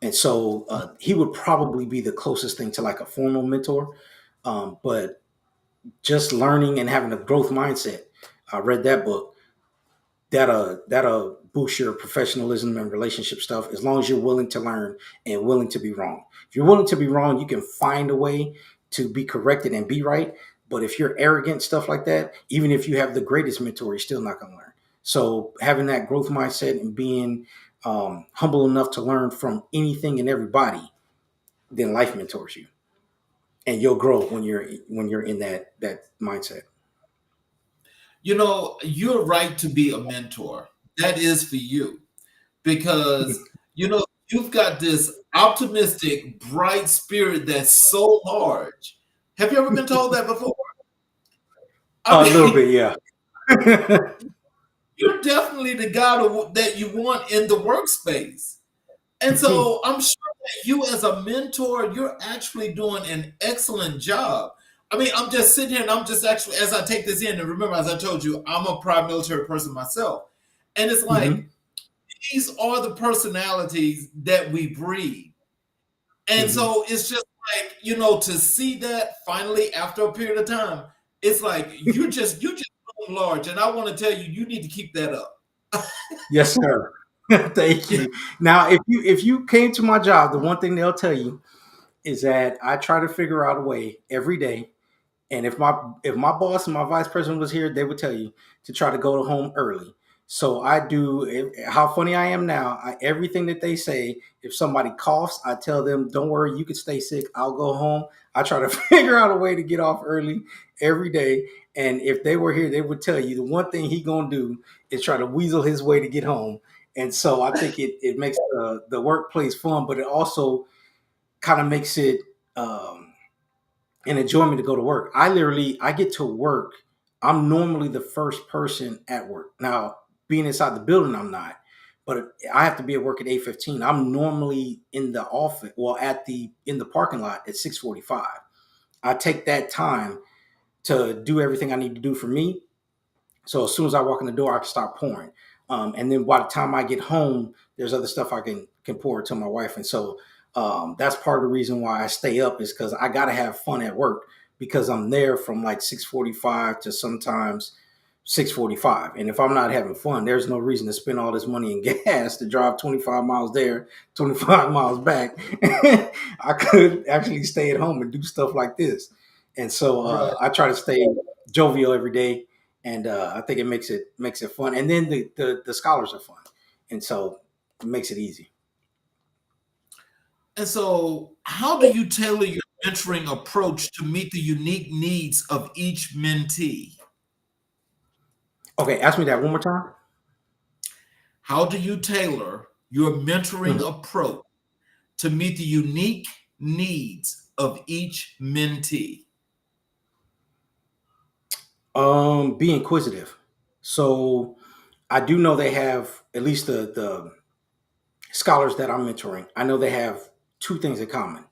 And so he would probably be the closest thing to like a formal mentor. But just learning and having a growth mindset. I read that book. That'll boost your professionalism and relationship stuff as long as you're willing to learn and willing to be wrong. If you're willing to be wrong, you can find a way to be corrected and be right. But if you're arrogant, stuff like that, even if you have the greatest mentor, you're still not going to learn. So having that growth mindset and being humble enough to learn from anything and everybody, then life mentors you, and you'll grow when you're in that mindset. You're right to be a mentor. That is for you because, you've got this optimistic, bright spirit that's so large. Have you ever been told that before? I A little mean, bit, yeah. you're definitely the guy that you want in the workspace. And so I'm sure that you, as a mentor, you're actually doing an excellent job. I mean, I'm just sitting here and I'm just actually, as I take this in, and remember, as I told you, I'm a prior military person myself. And it's like, Hmm. these are the personalities that we breed. And Hmm. so it's just like, to see that finally after a period of time, it's like you just grown large. And I want to tell you, you need to keep that up. Yes, sir. Thank you. Now, if you came to my job, the one thing they'll tell you is that I try to figure out a way every day. And if my boss and my vice president was here, they would tell you to try to go home early. So I do. How funny I am now. Everything that they say, if somebody coughs, I tell them, "Don't worry, you can stay sick. I'll go home." I try to figure out a way to get off early every day. And if they were here, they would tell you the one thing he gonna do is try to weasel his way to get home. And so I think it makes the workplace fun, but it also kind of makes it. An enjoyment to go to work. I get to work. I'm normally the first person at work. Now, being inside the building, I'm not, but I have to be at work at 8:15. I'm normally in the office, well, in the parking lot at 6:45. I take that time to do everything I need to do for me, so as soon as I walk in the door, I can start pouring. And then by the time I get home, there's other stuff I can pour to my wife. And so that's part of the reason why I stay up is because I got to have fun at work because I'm there from like 6:45 to sometimes 6:45. And if I'm not having fun, there's no reason to spend all this money in gas to drive 25 miles there, 25 miles back. I could actually stay at home and do stuff like this. And so Right. I try to stay jovial every day, and I think it makes it fun. And then the scholars are fun, and so it makes it easy. And so, how do you tailor your mentoring approach to meet the unique needs of each mentee? Okay, ask me that one more time. How do you tailor your mentoring Mhm. approach to meet the unique needs of each mentee? Be inquisitive. So I do know they have at least the scholars that I'm mentoring. I know they have two things in common.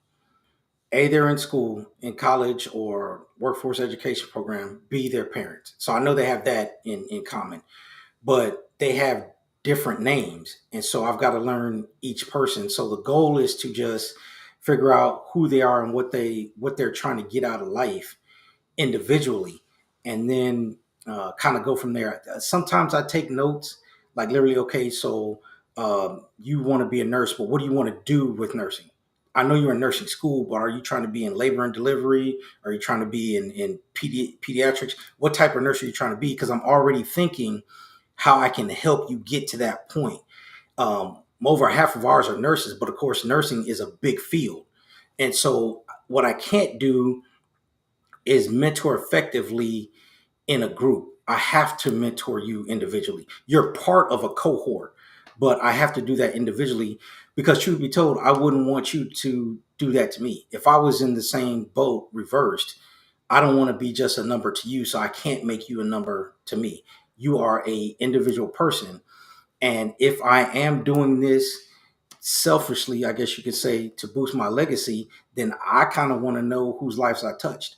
A, they're in school, in college, or workforce education program. B, they're parents. So I know they have that in common, but they have different names. And so I've got to learn each person. So the goal is to just figure out who they are and what they're trying to get out of life individually, and then kind of go from there. Sometimes I take notes, like literally, okay, so you want to be a nurse, but what do you want to do with nursing? I know you're in nursing school, but are you trying to be in labor and delivery? Are you trying to be in pediatrics? What type of nurse are you trying to be? Because I'm already thinking how I can help you get to that point. Over half of ours are nurses, but of course, nursing is a big field. And so, what I can't do is mentor effectively in a group. I have to mentor you individually. You're part of a cohort, but I have to do that individually because, truth be told, I wouldn't want you to do that to me. If I was in the same boat reversed, I don't want to be just a number to you, so I can't make you a number to me. You are a individual person, and if I am doing this selfishly, I guess you could say, to boost my legacy, then I kind of want to know whose lives I touched.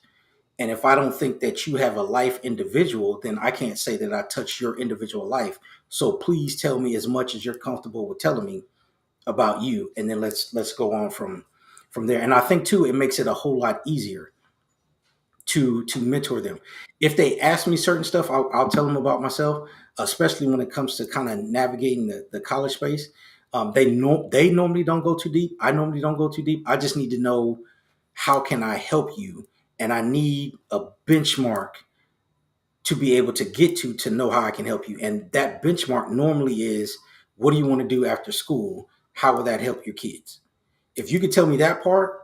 And if I don't think that you have a life individual, then I can't say that I touch your individual life. So please tell me as much as you're comfortable with telling me. about you, and then let's go on from there. And I think too, it makes it a whole lot easier to mentor them. If they ask me certain stuff, I'll tell them about myself, especially when it comes to kind of navigating the college space. They normally don't go too deep. I normally don't go too deep. I just need to know how can I help you, and I need a benchmark to be able to get to know how I can help you. And that benchmark normally is, what do you want to do after school? How will that help your kids? If you could tell me that part,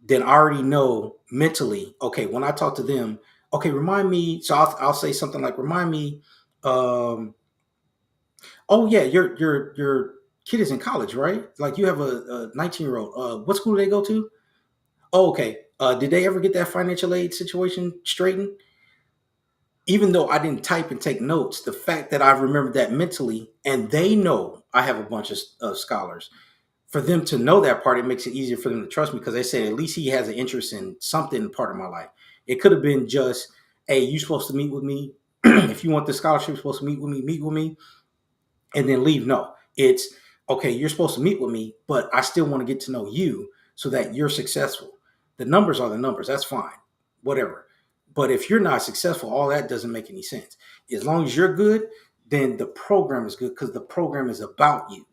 then I already know mentally, okay, when I talk to them, okay, remind me. So I'll say something like, remind me, um, oh yeah, your kid is in college, right? Like you have a 19-year-old. What school do they go to? Oh, okay. Did they ever get that financial aid situation straightened? Even though I didn't type and take notes, the fact that I remembered that mentally, and they know I have a bunch of scholars, for them to know that part, it makes it easier for them to trust me because they say at least he has an interest in something part of my life. It could have been just, hey, you're supposed to meet with me. If you want the scholarship, you're supposed to meet with me, and then leave. No, it's okay, you're supposed to meet with me, but I still want to get to know you so that you're successful. The numbers are the numbers. That's fine. Whatever. But if you're not successful, all that doesn't make any sense. As long as you're good, then the program is good because the program is about you.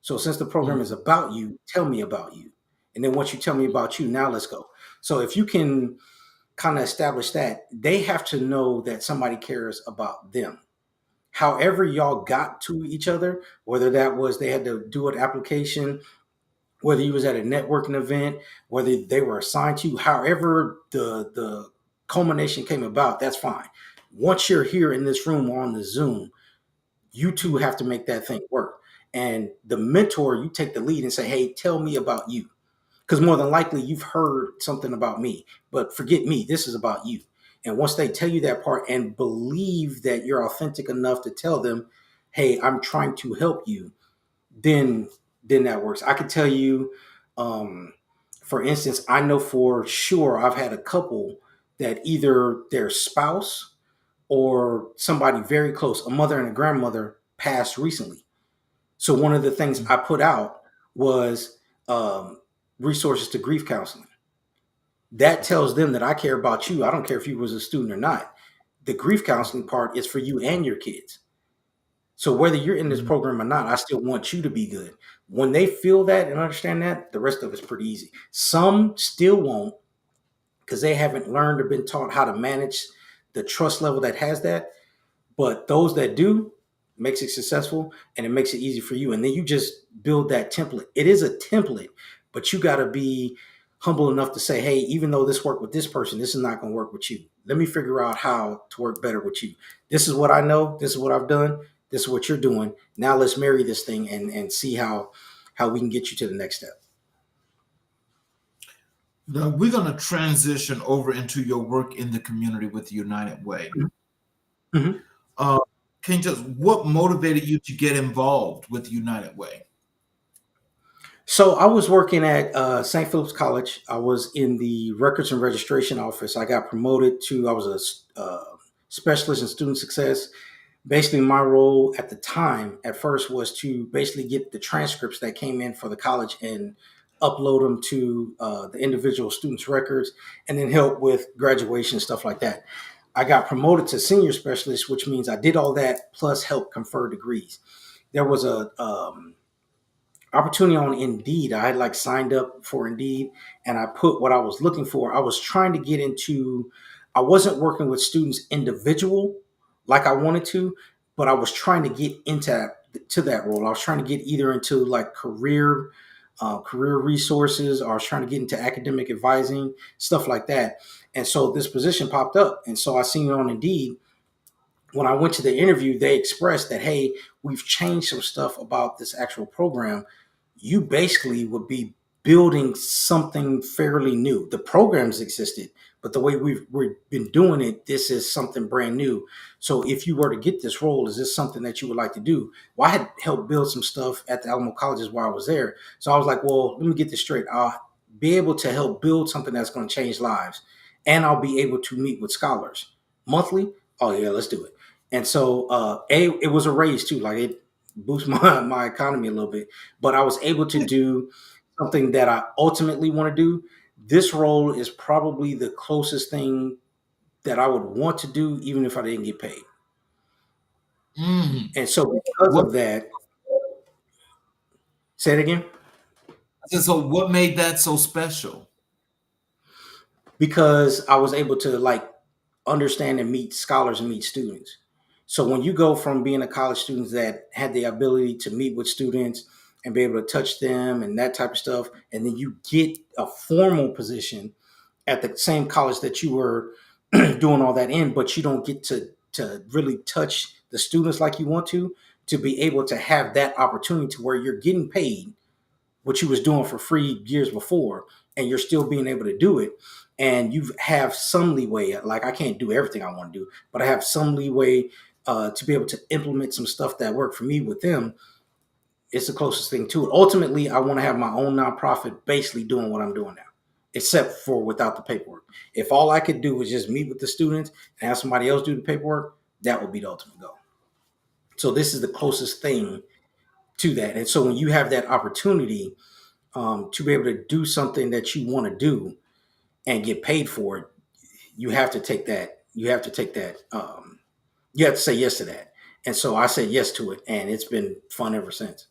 So since the program is about you, tell me about you. And then once you tell me about you, now let's go. So if you can kind of establish that, they have to know that somebody cares about them. However, y'all got to each other, whether that was they had to do an application, whether you was at a networking event, whether they were assigned to you, however the culmination came about, that's fine. Once you're here in this room or on the Zoom, you two have to make that thing work. And the mentor, you take the lead and say, hey, tell me about you. Because more than likely you've heard something about me, but forget me. This is about you. And once they tell you that part and believe that you're authentic enough to tell them, hey, I'm trying to help you, then that works. I could tell you, um, for instance, I know for sure I've had a couple that either their spouse or somebody very close, a mother and a grandmother, passed recently. So one of the things I put out was resources to grief counseling. That tells them that I care about you. I don't care if you was a student or not. The grief counseling part is for you and your kids. So whether you're in this program or not, I still want you to be good. When they feel that and understand that, the rest of it's pretty easy. Some still won't because they haven't learned or been taught how to manage the trust level that has that. But those that do makes it successful and it makes it easy for you. And then you just build that template. It is a template, but you got to be humble enough to say, hey, even though this worked with this person, this is not going to work with you. Let me figure out how to work better with you. This is what I know. This is what I've done. This is what you're doing. Now let's marry this thing and see how we can get you to the next step. Now we're going to transition over into your work in the community with the United Way. Mm-hmm. Uh, can you just, what motivated you to get involved with the United Way? So I was working at St. Philip's College. I was in the records and registration office. I got promoted to, I was a specialist in student success. Basically, my role at the time, at first, was to basically get the transcripts that came in for the college and upload them to the individual students' records, and then help with graduation, stuff like that. I got promoted to senior specialist, which means I did all that plus help confer degrees. There was a opportunity on Indeed. I had like signed up for Indeed and I put what I was looking for. I was trying to get into, I wasn't working with students individual like I wanted to, but I was trying to get into to that role. I was trying to get either into like career resources, or I was trying to get into academic advising, stuff like that. And so this position popped up. And so I seen it on Indeed. When I went to the interview, they expressed that, hey, we've changed some stuff about this actual program. You basically would be building something fairly new. The programs existed, but the way we've been doing it, this is something brand new. So if you were to get this role, is this something that you would like to do? Well, I had helped build some stuff at the Alamo colleges while I was there. So I was like, well, let me get this straight. I'll be able to help build something that's going to change lives. And I'll be able to meet with scholars monthly. Oh yeah, let's do it. And so, it was a raise too. Like boost my economy a little bit. But I was able to do something that I ultimately want to do. This role is probably the closest thing that I would want to do, even if I didn't get paid. Mm. And so, because What of that, say it again. so what made that so special? Because I was able to like understand and meet scholars and meet students. So when you go from being a college student that had the ability to meet with students and be able to touch them and that type of stuff, and then you get a formal position at the same college that you were doing all that in, but you don't get to really touch the students like you want to be able to have that opportunity to where you're getting paid what you was doing for free years before, and you're still being able to do it, and you have some leeway. Like, I can't do everything I want to do, but I have some leeway to be able to implement some stuff that worked for me with them. It's the closest thing to it. Ultimately, I want to have my own nonprofit basically doing what I'm doing now, except for without the paperwork. If all I could do was just meet with the students and have somebody else do the paperwork, that would be the ultimate goal. So this is the closest thing to that. And so when you have that opportunity to be able to do something that you want to do and get paid for it, you have to take that. You have to take that. You have to say yes to that. And so I said yes to it, and it's been fun ever since.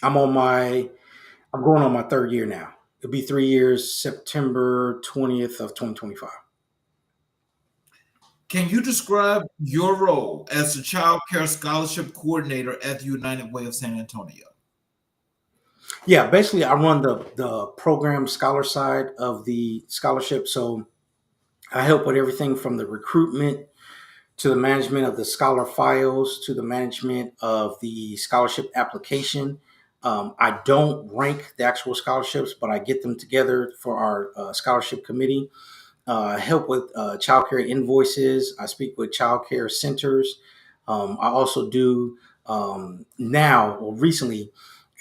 I'm on my. I'm going on my third year now. It'll be 3 years, September 20th of 2025. Can you describe your role as the child care scholarship coordinator at the United Way of San Antonio? Yeah, basically, I run the program scholar side of the scholarship. So I help with everything from the recruitment to the management of the scholar files, to the management of the scholarship application. I don't rank the actual scholarships, but I get them together for our scholarship committee. Help with childcare invoices. I speak with childcare centers. I also do now, or recently,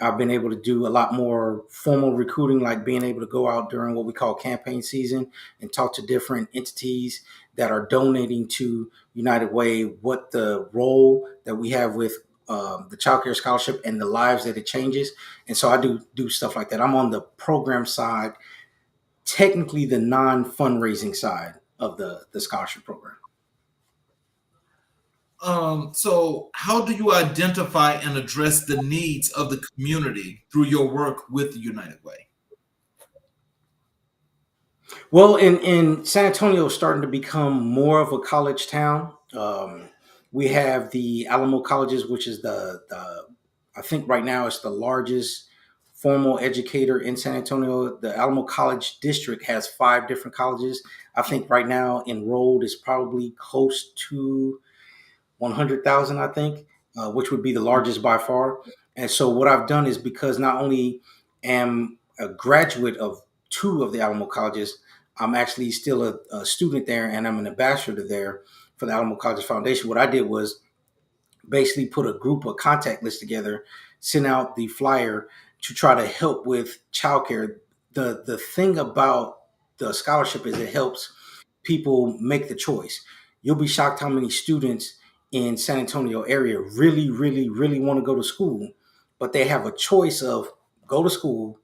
I've been able to do a lot more formal recruiting, like being able to go out during what we call campaign season and talk to different entities that are donating to United Way, what the role that we have with the child care scholarship and the lives that it changes. And so I do stuff like that. I'm on the program side, technically the non-fundraising side of the scholarship program. So, how do you identify and address the needs of the community through your work with the United Way? Well, in San Antonio, it's starting to become more of a college town. We have the Alamo colleges, which is the I think right now it's the largest formal educator in San Antonio. The Alamo College District has 5 different colleges. I think right now enrolled is probably close to 100,000, I think, which would be the largest by far. And so what I've done is, because not only am a graduate of 2 of the Alamo colleges, I'm actually still a student there, and I'm an ambassador there for the Alamo Colleges Foundation. What I did was basically put a group of contact lists together, sent out the flyer to try to help with childcare. The thing about the scholarship is it helps people make the choice. You'll be shocked how many students in San Antonio area really, really, really want to go to school, but they have a choice of go to school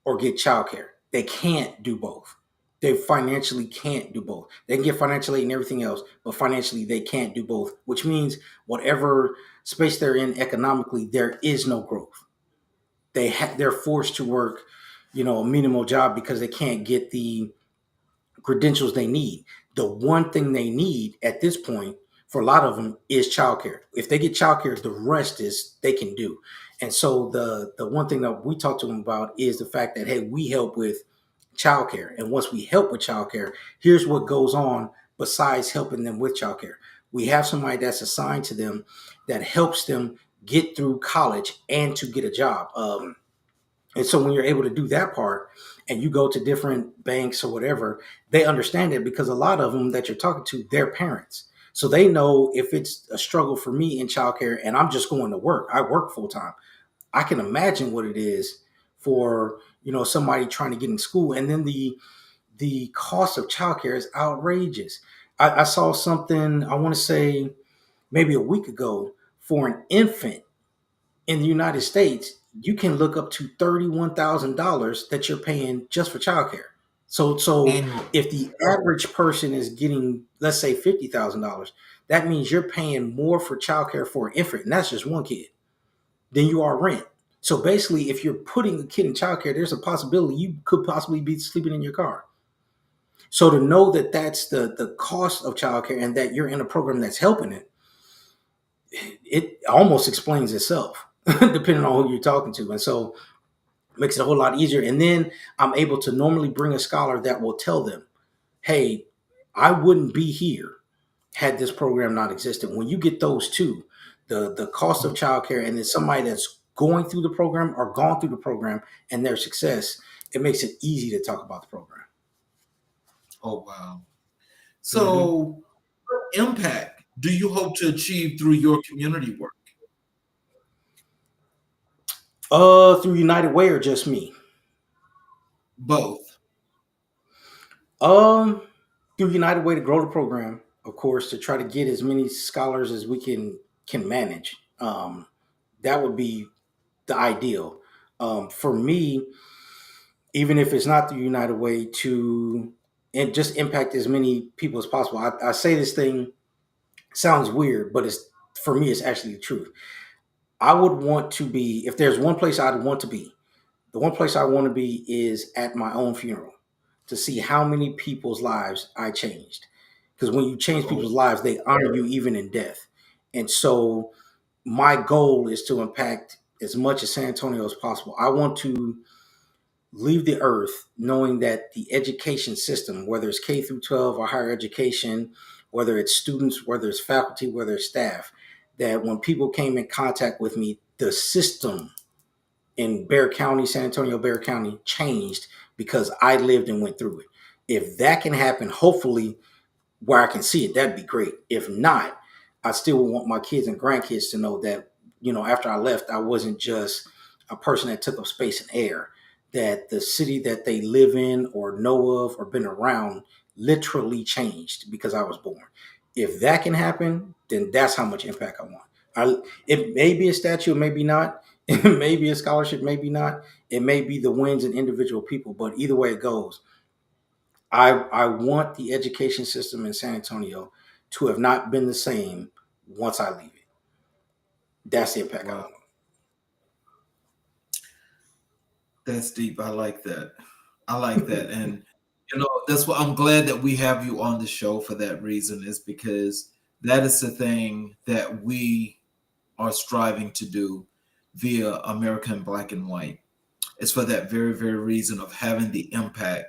or get childcare. They can't do both. They financially can't do both. They can get financial aid and everything else, but financially they can't do both, which means whatever space they're in economically, there is no growth. They're forced to work, a minimal job because they can't get the credentials they need. The one thing they need at this point for a lot of them is childcare. If they get childcare, the rest is they can do. And so the one thing that we talk to them about is the fact that, hey, we help with childcare, and once we help with childcare, here's what goes on besides helping them with childcare. We have somebody that's assigned to them that helps them get through college and to get a job. And so when you're able to do that part and you go to different banks or whatever, they understand it, because a lot of them that you're talking to, they're parents. So they know if it's a struggle for me in childcare and I'm just going to work, I work full time. I can imagine what it is for, somebody trying to get in school. And then the cost of childcare is outrageous. I saw something, I want to say maybe a week ago, For an infant in the United States, you can look up to $31,000 that you're paying just for childcare. So Annually. if the average person is getting, let's say, $50,000, that means you're paying more for childcare for an infant, and that's just one kid, than you are rent. So basically, if you're putting a kid in childcare, there's a possibility you could possibly be sleeping in your car. So to know that that's the cost of childcare and that you're in a program that's helping it, it almost explains itself, depending on who you're talking to. And so it makes it a whole lot easier. And then I'm able to normally bring a scholar that will tell them, hey, I wouldn't be here had this program not existed. When you get those two, the cost of childcare and then somebody that's going through the program or gone through the program and their success, it makes it easy to talk about the program. Oh, wow. Mm-hmm. So, what impact do you hope to achieve through your community work? Through United Way or just me? Both. Um, Through United Way to grow the program, of course, to try to get as many scholars as we can manage. That would be the ideal. For me, even if it's not the United Way, to and just impact as many people as possible. I say this thing sounds weird, but it's for me, it's actually the truth. I would want to be, if there's one place I'd want to be, the one place I want to be is at my own funeral to see how many people's lives I changed. Because when you change Oh, people's lives, they honor you even in death. And so my goal is to impact as much as San Antonio as possible. I want to leave the earth knowing that the education system, whether it's K through 12 or higher education, whether it's students, whether it's faculty, whether it's staff, that when people came in contact with me, the system in Bexar County, San Antonio, Bexar County changed because I lived and went through it. If that can happen, hopefully where I can see it, that'd be great. If not, I still want my kids and grandkids to know that, after I left, I wasn't just a person that took up space and air, that the city that they live in or know of or been around literally changed because I was born. If that can happen, then that's how much impact I want. It may be a statue, maybe not. It may be a scholarship, maybe not. It may be the wins in individual people, but either way it goes, I want the education system in San Antonio to have not been the same once I leave it. That's the impact I wow. want. That's deep. I like that. I like that. And that's what I'm glad that we have you on the show for that reason, is because that is the thing that we are striving to do via American Black and White. It's for that very, very reason of having the impact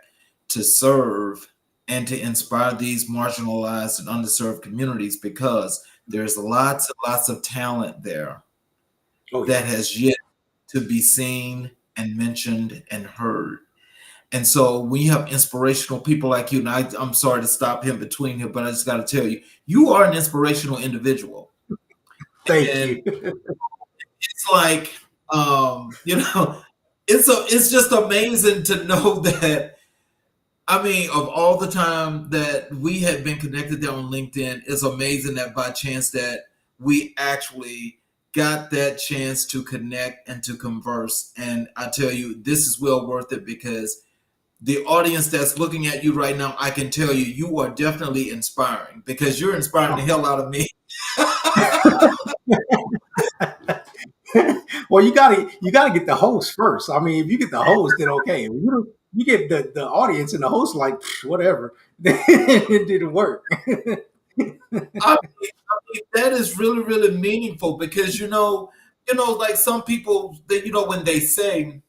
to serve and to inspire these marginalized and underserved communities, because there's lots and lots of talent there Oh yeah. that has yet to be seen and mentioned and heard. And so when you have inspirational people like you, and I'm sorry to stop him between here, but I just got to tell you, you are an inspirational individual. Thank And you. it's like, it's just amazing to know that. I mean, of all the time that we had been connected there on LinkedIn, it's amazing that by chance that we actually got that chance to connect and to converse. And I tell you, this is well worth it, because the audience that's looking at you right now, I can tell you, you are definitely inspiring, because you're inspiring the hell out of me. Well, you gotta get the host first. I mean, if you get the host, then okay. If you get the audience and the host like whatever, then it didn't work. I mean, that is really, really meaningful, because like some people, that when they say,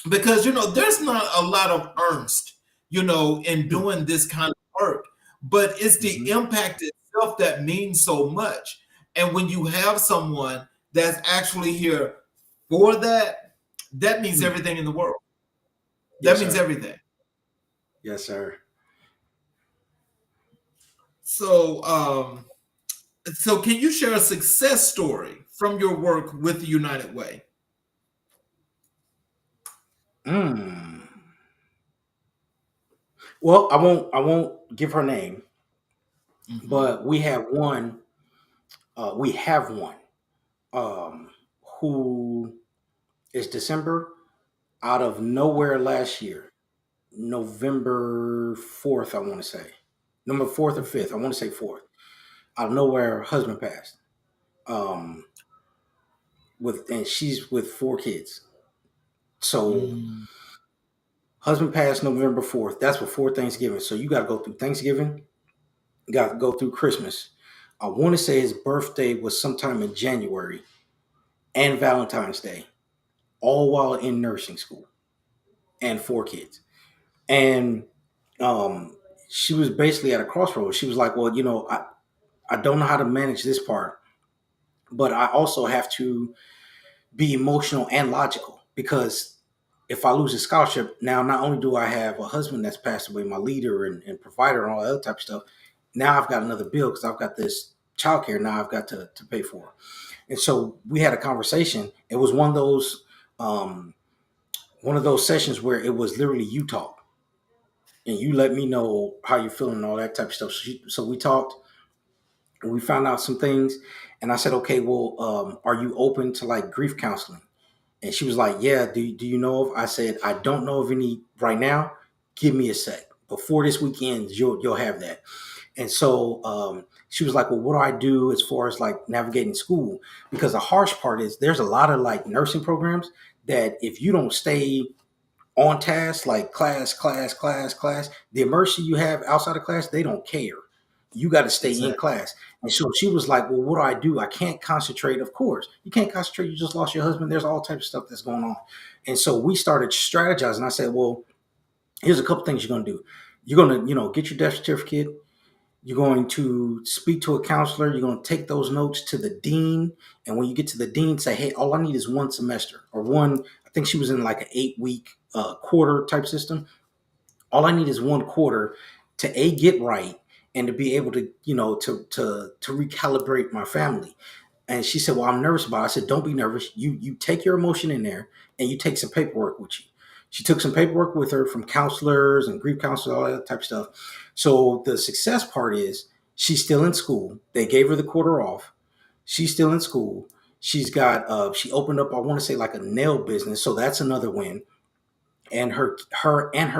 because there's not a lot of earnest, in doing this kind of work, but it's the Mhm. impact itself that means so much. And when you have someone that's actually here for that, that means Mm. everything in the world. That Yes, means sir. everything. Yes, sir. So, so can you share a success story from your work with the United Way? Mm. Well, I won't give her name, Hmm. but we have one. We have one. um, who is December, out of nowhere last year, November 4th, I want to say. Number 4th or 5th, I want to say 4th. Out of nowhere, her husband passed. Um, and she's with 4 kids. So Mm. husband passed November 4th. That's before Thanksgiving. So you got to go through Thanksgiving, you got to go through Christmas. I want to say his birthday was sometime in January and Valentine's Day, all while in nursing school and 4 kids. And um, she was basically at a crossroads. She was like, well, I don't know how to manage this part, but I also have to be emotional and logical because if I lose a scholarship, now not only do I have a husband that's passed away, my leader and provider and all that other type of stuff, now I've got another bill because I've got this childcare now I've got to pay for. And so we had a conversation. It was um, one of those sessions where it was literally you talk and you let me know how you're feeling and all that type of stuff. So we talked and we found out some things. And I said, okay, well, are you open to like grief counseling? And she was like, yeah, do you know of? I said, I don't know of any right now. Give me a sec. Before this weekend, you'll have that. And so she was like, well, what do I do as far as like navigating school? Because the harsh part is there's a lot of like nursing programs that if you don't stay on task, like class, the immersion you have outside of class, they don't care. You got to stay in Exactly. class. And so she was like, well, what do I do? I can't concentrate. Of course, you can't concentrate. You just lost your husband. There's all types of stuff that's going on. And so we started strategizing. I said, well, here's a couple things you're going to do. You're going to, get your death certificate. You're going to speak to a counselor. You're going to take those notes to the dean. And when you get to the dean, say, hey, all I need is one semester or one. I think she was in like an 8-week quarter type system. All I need is one quarter to get right and to be able to, to recalibrate my family. And she said, well, I'm nervous about it. I said, don't be nervous. You take your emotion in there and you take some paperwork with you. She took some paperwork with her from counselors and grief counselors, all that type of stuff. So the success part is she's still in school. They gave her the quarter off. She's still in school. She's got she opened up, I want to say like a nail business. So that's another win. And her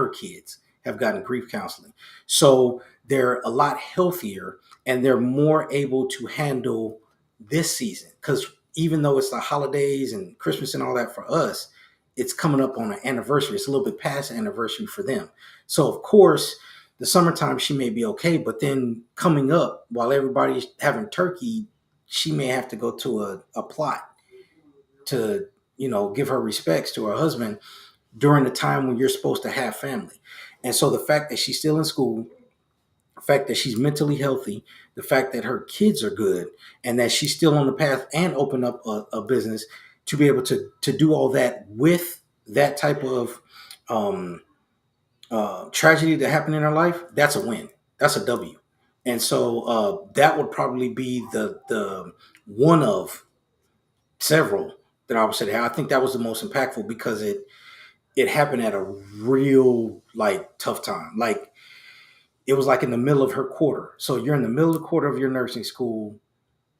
kids have gotten grief counseling. So they're a lot healthier and they're more able to handle this season because even though it's the holidays and Christmas and all that for us, it's coming up on an anniversary. It's a little bit past anniversary for them. So of course, the summertime she may be okay, but then coming up while everybody's having turkey, she may have to go to a plot to give her respects to her husband during the time when you're supposed to have family. And so the fact that she's still in school, the fact that she's mentally healthy, the fact that her kids are good, and that she's still on the path and open up a business to be able to do all that with that type of tragedy that happened in her life, that's a win. That's a W. And so that would probably be the one of several that I would say. I think that was the most impactful because it happened at a real like tough time. Like it was like in the middle of her quarter. So you're in the middle of the quarter of your nursing school.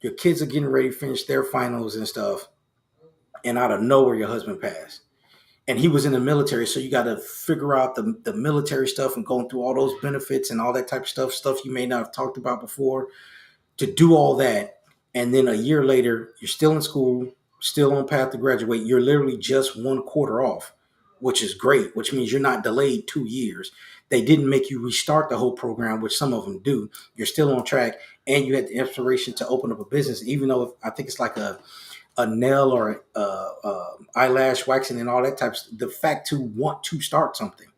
Your kids are getting ready to finish their finals and stuff. And out of nowhere, your husband passed. And he was in the military. So you got to figure out the military stuff and going through all those benefits and all that type of stuff you may not have talked about before to do all that. And then a year later, you're still in school, still on path to graduate. You're literally just one quarter off, which is great, which means you're not delayed 2 years. They didn't make you restart the whole program, which some of them do. You're still on track, and you had the inspiration to open up a business, even though I think it's like a nail or eyelash waxing and all that type of stuff. The fact to want to start something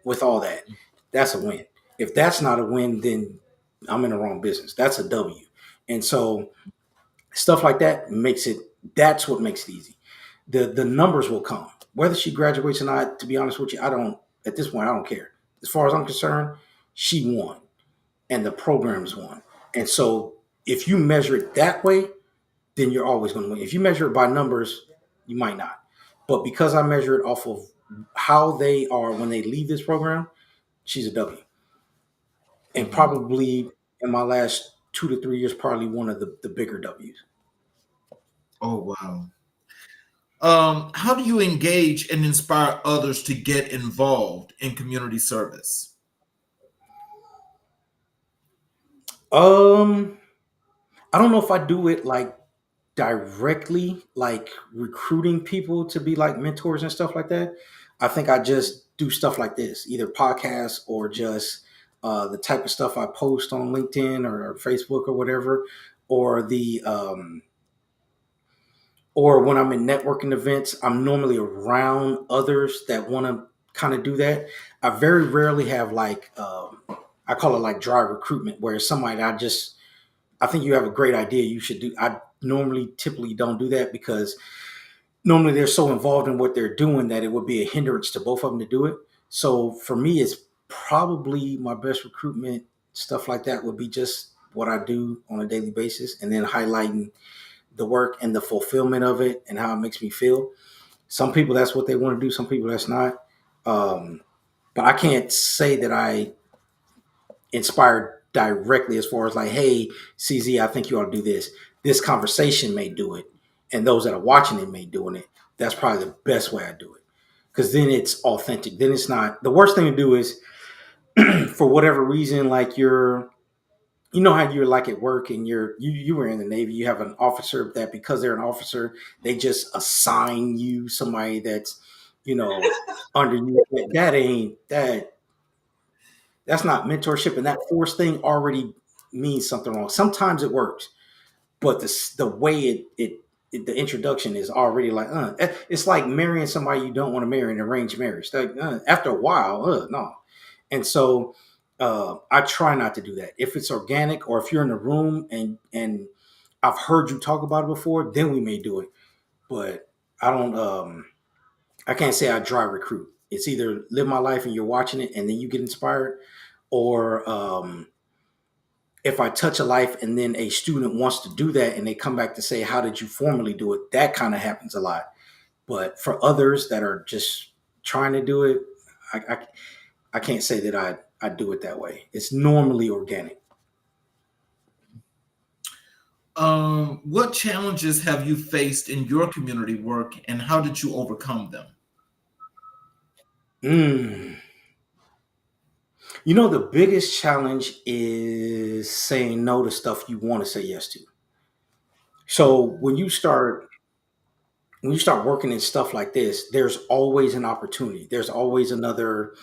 with all that, that's a win. If that's not a win, then I'm in the wrong business. That's a W. And so stuff like that that's what makes it easy. The numbers will come. Whether she graduates or not, to be honest with you, at this point, I don't care. As far as I'm concerned, she won and the programs won. And so if you measure it that way, then you're always going to win. If you measure it by numbers, you might not. But because I measure it off of how they are when they leave this program, she's a W. And Mhm. probably in my last 2 to 3 years, probably one of the bigger W's. Oh, wow. How do you engage and inspire others to get involved in community service? Um, I don't know if I do it like directly, like recruiting people to be like mentors and stuff like that. I think I just do stuff like this, either podcasts or just the type of stuff I post on LinkedIn or Facebook or whatever, or the or when I'm in networking events, I'm normally around others that want to kind of do that. I very rarely have like I call it like dry recruitment, where it's somebody I think you have a great idea. You should do. I normally typically don't do that because normally they're so involved in what they're doing that it would be a hindrance to both of them to do it. So for me, it's probably my best recruitment stuff like that would be just what I do on a daily basis, and then highlighting the work and the fulfillment of it and how it makes me feel. Some people that's what they want to do. Some people that's not. Um, but I can't say that I inspired directly as far as like, hey, CZ, I think you ought to do this. This conversation may do it, and those that are watching it may doing it. That's probably the best way I do it because then it's authentic. Then it's not the worst thing to do is for whatever reason, like you know how you're like at work and you were in the Navy, you have an officer that because they're an officer, they just assign you somebody that's, you know, under you. That ain't that's not mentorship, and that force thing already means something wrong. Sometimes it works, but the way the introduction is already like it's like marrying somebody you don't want to marry in an arranged marriage. Like after a while, no. And so I try not to do that. If it's organic or if you're in the room and I've heard you talk about it before, then we may do it. But I don't. I can't say I dry recruit. It's either live my life and you're watching it and then you get inspired, or if I touch a life and then a student wants to do that and they come back to say, how did you formally do it? That kind of happens a lot. But for others that are just trying to do it, I, I, I can't say that I do it that way. It's normally organic. What challenges have you faced in your community work and how did you overcome them? Mm. You know, the biggest challenge is saying no to stuff you want to say yes to. So when you start working in stuff like this, there's always an opportunity. There's always another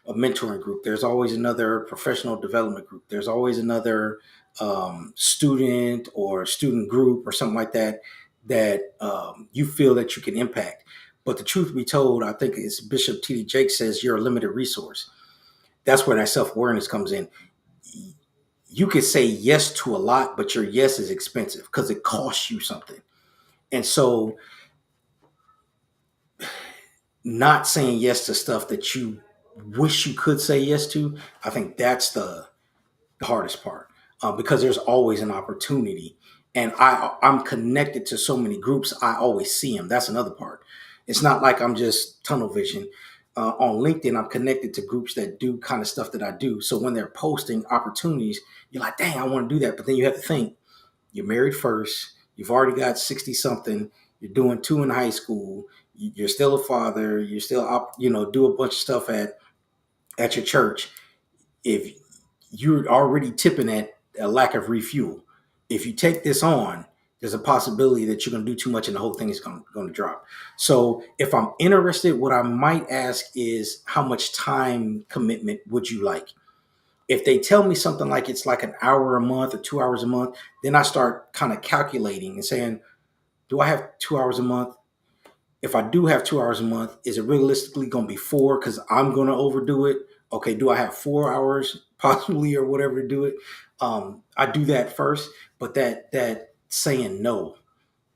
a mentoring group. There's always another professional development group. There's always another student or student group or something like that that you feel that you can impact. But the truth be told, I think it's Bishop T.D. Jakes says you're a limited resource. That's where that self awareness comes in. You can say yes to a lot, but your yes is expensive because it costs you something. And so not saying yes to stuff that you wish you could say yes to, I think that's the hardest part because there's always an opportunity. And I'm connected to so many groups, I always see them. That's another part. It's not like I'm just tunnel vision. On LinkedIn, I'm connected to groups that do kind of stuff that I do. So when they're posting opportunities, you're like, dang, I want to do that. But then you have to think, you're married first. You've already got 60 something. You're doing two in high school. You're still a father. You're still up, do a bunch of stuff at your church. If you're already tipping at a lack of refuel, if you take this on, there's a possibility that you're going to do too much and the whole thing is going to drop. So if I'm interested, what I might ask is how much time commitment would you like? If they tell me something like it's like an hour a month or 2 hours a month, then I start kind of calculating and saying, do I have 2 hours a month? If I do have 2 hours a month, is it realistically going to be four because I'm going to overdo it? Okay, do I have 4 hours possibly or whatever to do it? I do that first, but that saying no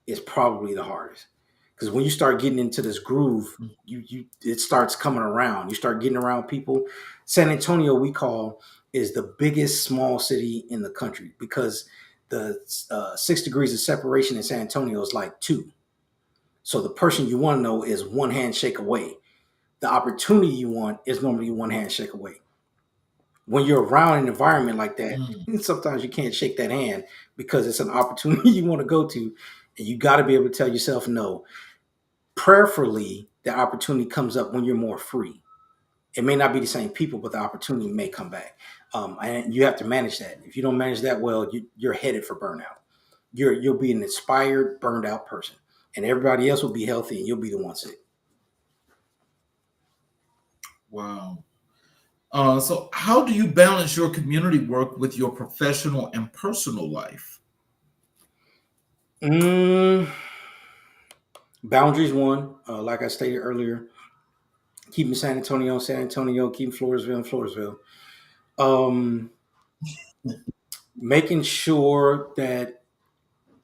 is probably the hardest because when you start getting into this groove, you it starts coming around. You start getting around people. San Antonio, we call is the biggest small city in the country because the 6 degrees of separation in San Antonio is like two. So the person you want to know is one handshake away. The opportunity you want is normally one handshake away. When you're around an environment like that, Mm. sometimes you can't shake that hand because it's an opportunity you want to go to. And you got to be able to tell yourself no. Prayerfully, the opportunity comes up when you're more free. It may not be the same people, but the opportunity may come back. And you have to manage that. If you don't manage that well, you're headed for burnout. You'll be an inspired, burned out person, and everybody else will be healthy, and you'll be the one sick. Wow. So, how do you balance your community work with your professional and personal life? Mm, boundaries one, like I stated earlier, keeping San Antonio, San Antonio, keeping Floresville, Floresville. Um, Making sure that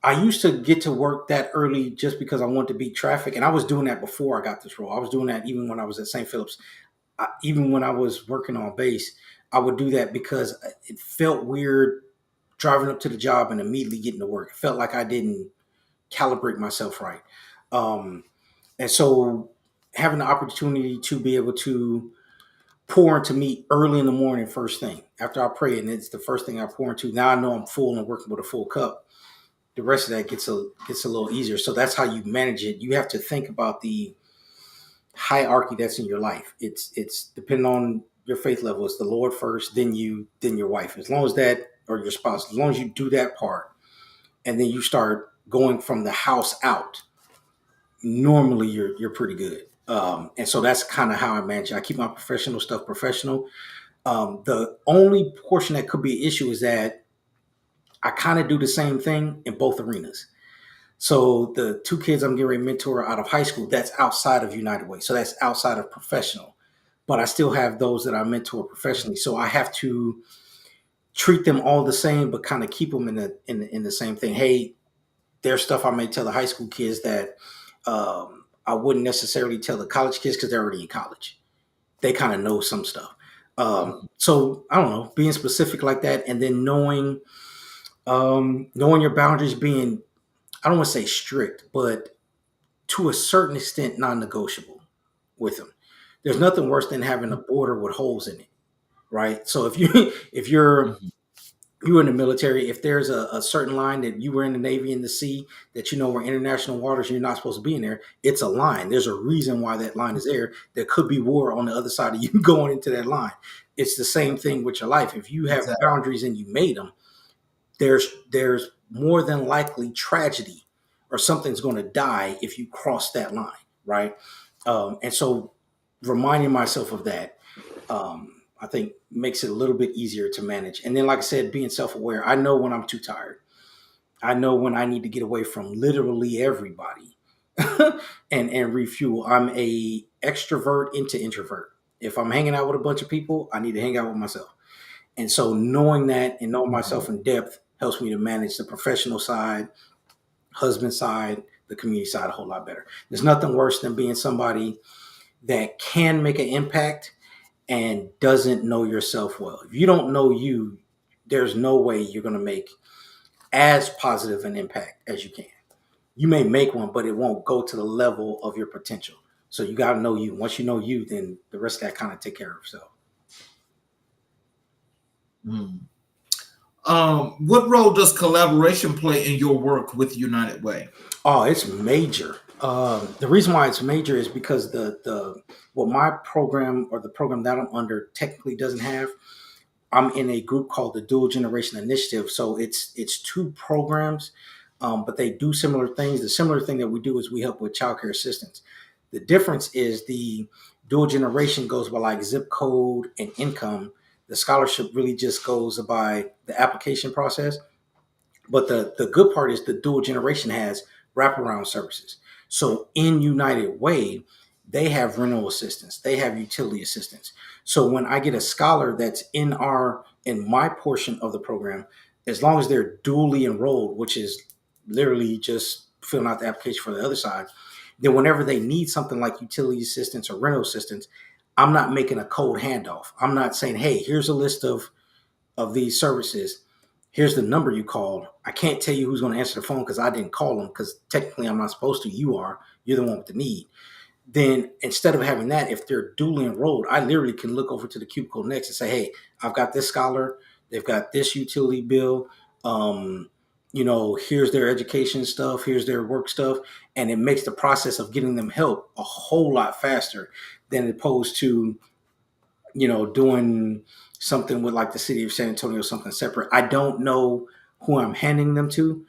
I used to get to work that early just because I wanted to beat traffic, and I was doing that before I got this role. I was doing that even when I was at St. Philip's. Even when I was working on base, I would do that because it felt weird driving up to the job and immediately getting to work. It felt like I didn't calibrate myself right. Um, and so having the opportunity to be able to pour into me early in the morning, first thing after I pray, and it's the first thing I pour into. Now I know I'm full and working with a full cup. The rest of that gets a little easier. So that's how you manage it. You have to think about the hierarchy that's in your life. It's depending on your faith level. It's the Lord first, then you, then your wife. As long as that, or your spouse, as long as you do that part, and then you start going from the house out, normally you're pretty good. And so that's kind of how I manage it. I keep my professional stuff professional. The only portion that could be an issue is that I kind of do the same thing in both arenas. So the two kids I'm getting ready to mentor out of high school, that's outside of United Way. So that's outside of professional. But I still have those that I mentor professionally. So I have to treat them all the same, but kind of keep them in the same thing. Hey, there's stuff I may tell the high school kids that I wouldn't necessarily tell the college kids because they're already in college. They kind of know some stuff. So I don't know, being specific like that, and then knowing your boundaries, being, I don't want to say strict, but to a certain extent non-negotiable with them. There's nothing worse than having a border with holes in it, right? So if you if Mhm. you're in the military, if there's a certain line that you were in the Navy in the sea that you know were international waters and you're not supposed to be in there, it's a line. There's a reason why that line is there. There could be war on the other side of you going into that line. It's the same thing with your life. If you have Exactly. boundaries and you made them, there's more than likely tragedy or something's going to die if you cross that line, right? And so reminding myself of that, I think makes it a little bit easier to manage. And then, like I said, being self-aware. I know when I'm too tired. I know when I need to get away from literally everybody and refuel. I'm a extrovert into introvert. If I'm hanging out with a bunch of people, I need to hang out with myself. And so knowing that and knowing Mhm. myself in depth helps me to manage the professional side, husband side, the community side a whole lot better. There's nothing worse than being somebody that can make an impact and doesn't know yourself well. If you don't know you, there's no way you're going to make as positive an impact as you can. You may make one, but it won't go to the level of your potential. So you got to know you. Once you know you, then the rest of that kind of take care of itself. Mm. What role does collaboration play in your work with United Way? Oh, it's major. The reason why it's major is because the what my program or the program that I'm under technically doesn't have. I'm in a group called the Dual Generation Initiative, so it's two programs, but they do similar things. The similar thing that we do is we help with childcare assistance. The difference is the dual generation goes by like zip code and income. The scholarship really just goes by the application process. But the good part is the dual generation has wraparound services. So in United Way, they have rental assistance, they have utility assistance. So when I get a scholar that's in my portion of the program, as long as they're dually enrolled, which is literally just filling out the application for the other side, then whenever they need something like utility assistance or rental assistance, I'm not making a cold handoff. I'm not saying, hey, here's a list of these services. Here's the number you called. I can't tell you who's going to answer the phone because I didn't call them because technically I'm not supposed to. You are. You're the one with the need. Then instead of having that, if they're duly enrolled, I literally can look over to the cubicle next and say, hey, I've got this scholar. They've got this utility bill. Um, here's their education stuff, here's their work stuff, and it makes the process of getting them help a whole lot faster than opposed to, doing something with like the city of San Antonio, something separate. I don't know who I'm handing them to.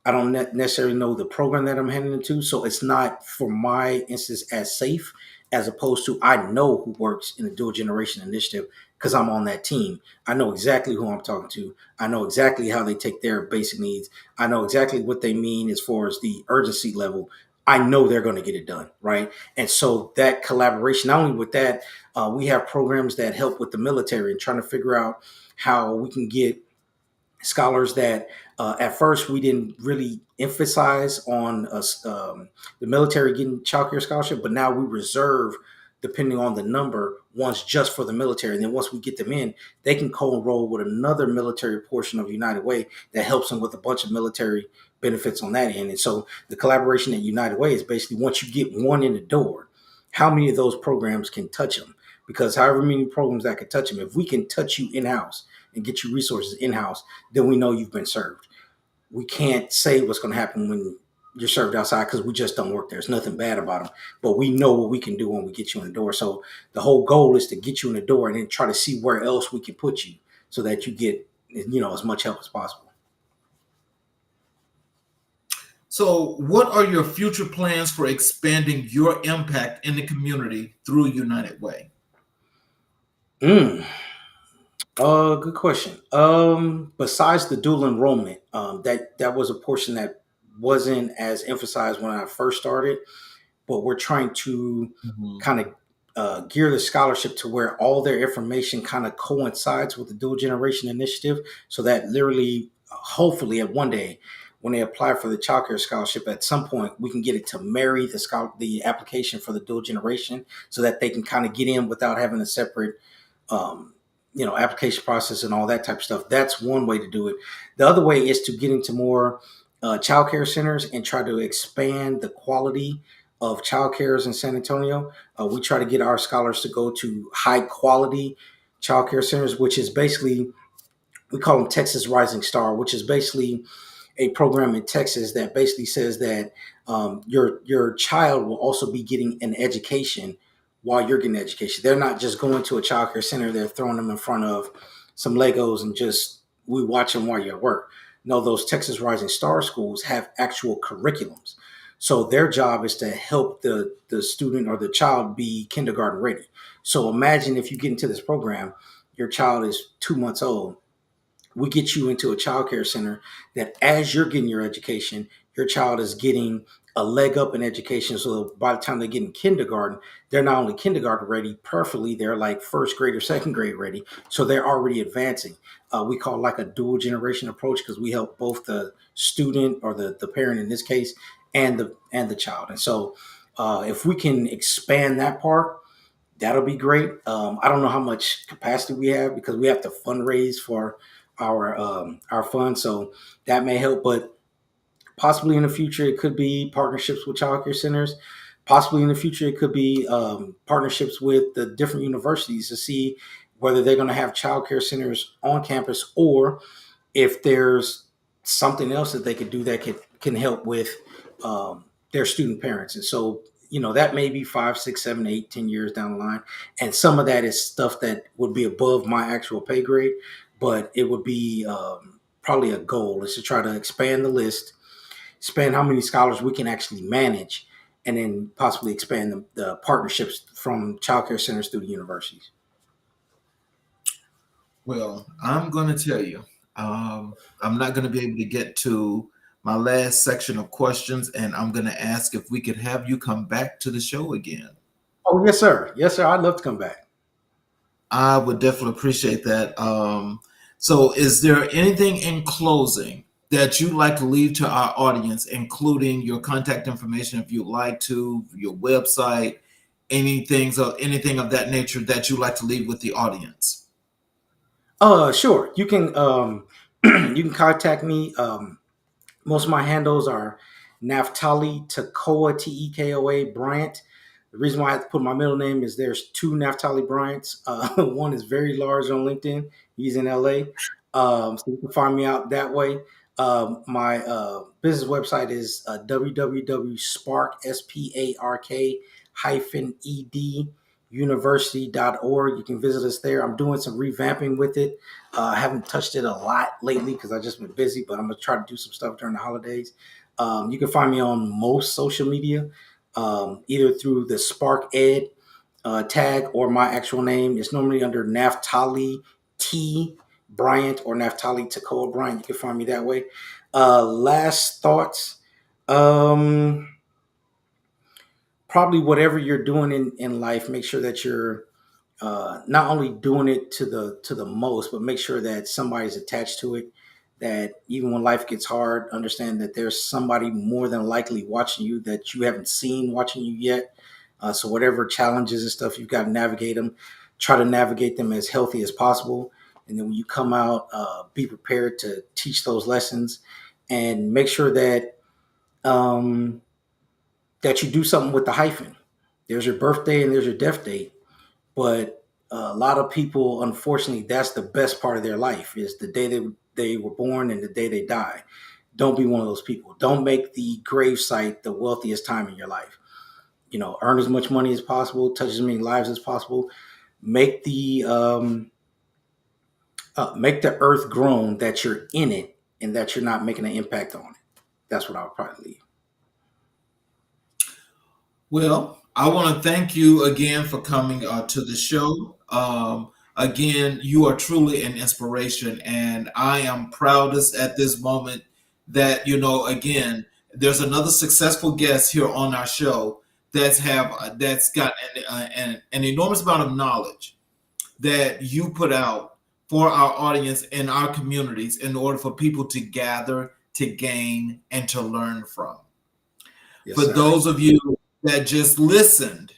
I don't necessarily know the program that I'm handing them to, so it's not for my instance as safe as opposed to I know who works in the dual generation initiative because I'm on that team. I know exactly who I'm talking to. I know exactly how they take their basic needs. I know exactly what they mean as far as the urgency level. I know they're going to get it done, right? And so that collaboration, not only with that, we have programs that help with the military and trying to figure out how we can get scholars that at first we didn't really emphasize on us, the military getting child care scholarship, but now we reserve, depending on the number, ones just for the military. And then once we get them in, they can co-enroll with another military portion of United Way that helps them with a bunch of military benefits on that end. And so the collaboration at United Way is basically once you get one in the door, how many of those programs can touch them? Because however many programs that could touch them, if we can touch you in-house and get you resources in-house, then we know you've been served. We can't say what's going to happen when you're served outside because we just don't work there. There's nothing bad about them, but we know what we can do when we get you in the door. So the whole goal is to get you in the door and then try to see where else we can put you so that you get, as much help as possible. So, what are your future plans for expanding your impact in the community through United Way? Mm. Good question. Besides the dual enrollment, that was a portion that wasn't as emphasized when I first started, but we're trying to Mhm. kind of gear the scholarship to where all their information kind of coincides with the dual generation initiative, so that literally, hopefully, at one day when they apply for the child care scholarship, at some point we can get it to marry the application for the dual generation, so that they can kind of get in without having a separate um, application process and all that type of stuff. That's one way to do it. The other way is to get into more child care centers and try to expand the quality of child cares in San Antonio. We try to get our scholars to go to high quality child care centers, which is basically, we call them Texas Rising Star, which is basically a program in Texas that basically says that your child will also be getting an education while you're getting education. They're not just going to a child care center; they're throwing them in front of some Legos and just we watch them while you're at work. No, those Texas Rising Star schools have actual curriculums. So their job is to help the student or the child be kindergarten ready. So imagine if you get into this program, your child is 2 months old, we get you into a child care center that as you're getting your education, your child is getting a leg up in education. So by the time they get in kindergarten, they're not only kindergarten ready, perfectly, they're like first grade or second grade ready. So they're already advancing. We call it like a dual generation approach because we help both the student or the parent in this case and the child. And so if we can expand that part, that'll be great. I don't know how much capacity we have because we have to fundraise for our fund, so that may help. But possibly in the future, it could be partnerships with childcare centers. Possibly in the future, it could be partnerships with the different universities to see whether they're going to have childcare centers on campus or if there's something else that they could do that can help with their student parents. And so, that may be 5, 6, 7, 8, 10 years down the line. And some of that is stuff that would be above my actual pay grade, but it would be probably a goal is to try to expand the list, expand how many scholars we can actually manage, and then possibly expand the partnerships from childcare centers through the universities. Well, I'm going to tell you, I'm not going to be able to get to my last section of questions, and I'm going to ask if we could have you come back to the show again. Oh, yes, sir. Yes, sir. I'd love to come back. I would definitely appreciate that. So, is there anything in closing that you'd like to leave to our audience, including your contact information, if you'd like to, your website, anything of that nature that you'd like to leave with the audience? Sure. You can you can contact me. Most of my handles are Naphtali Tekoa, Tekoa Bryant. The reason why I have to put my middle name is there's two Naphtali Bryants. One is very large on LinkedIn. He's in LA. So you can find me out that way. My business website is www.spark, SPARK -ed university.org. You can visit us there. I'm doing some revamping with it. I haven't touched it a lot lately because I've just been busy, but I'm going to try to do some stuff during the holidays. You can find me on most social media, either through the Spark Ed tag or my actual name. It's normally under Naphtali T. Bryant or Naphtali Takoa Bryant. You can find me that way. Last thoughts. Probably whatever you're doing in life, make sure that you're not only doing it to the most, but make sure that somebody's attached to it. That even when life gets hard, understand that there's somebody more than likely watching you that you haven't seen watching you yet. So whatever challenges and stuff you've got to navigate them, try to navigate them as healthy as possible. And then when you come out, be prepared to teach those lessons, and make sure that that you do something with the hyphen. There's your birthday and there's your death date, but a lot of people, unfortunately, that's the best part of their life is the day they were born and the day they die. Don't be one of those people. Don't make the gravesite the wealthiest time in your life. Earn as much money as possible, touch as many lives as possible. Make the earth groan that you're in it and that you're not making an impact on it. That's what I would probably leave. Well, I want to thank you again for coming to the show. Again, you are truly an inspiration, and I am proudest at this moment that again, there's another successful guest here on our show that's got an enormous amount of knowledge that you put out for our audience and our communities in order for people to gather, to gain, and to learn from. Yes, For sir. those of you that just listened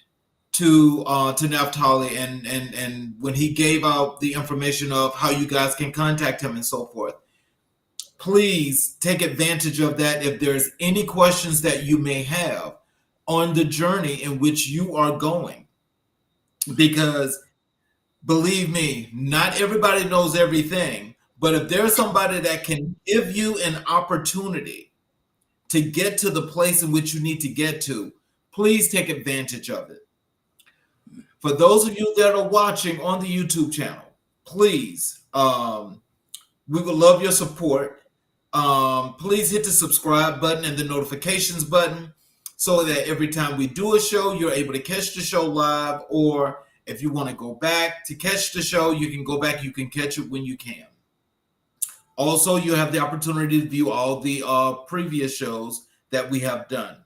to Naphtali and when he gave out the information of how you guys can contact him and so forth, please take advantage of that. If there's any questions that you may have on the journey in which you are going, because believe me, not everybody knows everything, but if there's somebody that can give you an opportunity to get to the place in which you need to get to, please take advantage of it. For those of you that are watching on the YouTube channel, please, we would love your support. Please hit the subscribe button and the notifications button so that every time we do a show, you're able to catch the show live, or if you want to go back to catch the show, you can go back. You can catch it when you can. Also, you have the opportunity to view all the previous shows that we have done.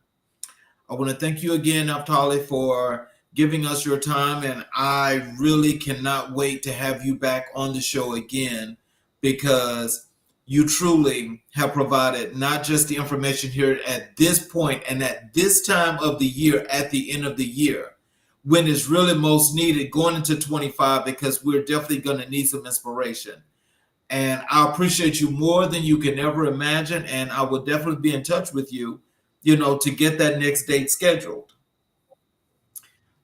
I want to thank you again, Naphtali, for giving us your time, and I really cannot wait to have you back on the show again, because you truly have provided not just the information here at this point and at this time of the year, at the end of the year, when it's really most needed going into 25, because we're definitely going to need some inspiration. And I appreciate you more than you can ever imagine, and I will definitely be in touch with you, to get that next date scheduled.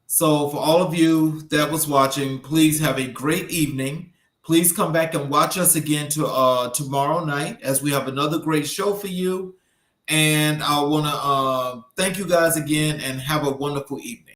So for all of you that was watching, please have a great evening. Please come back and watch us again tomorrow night as we have another great show for you. And I want to thank you guys again and have a wonderful evening.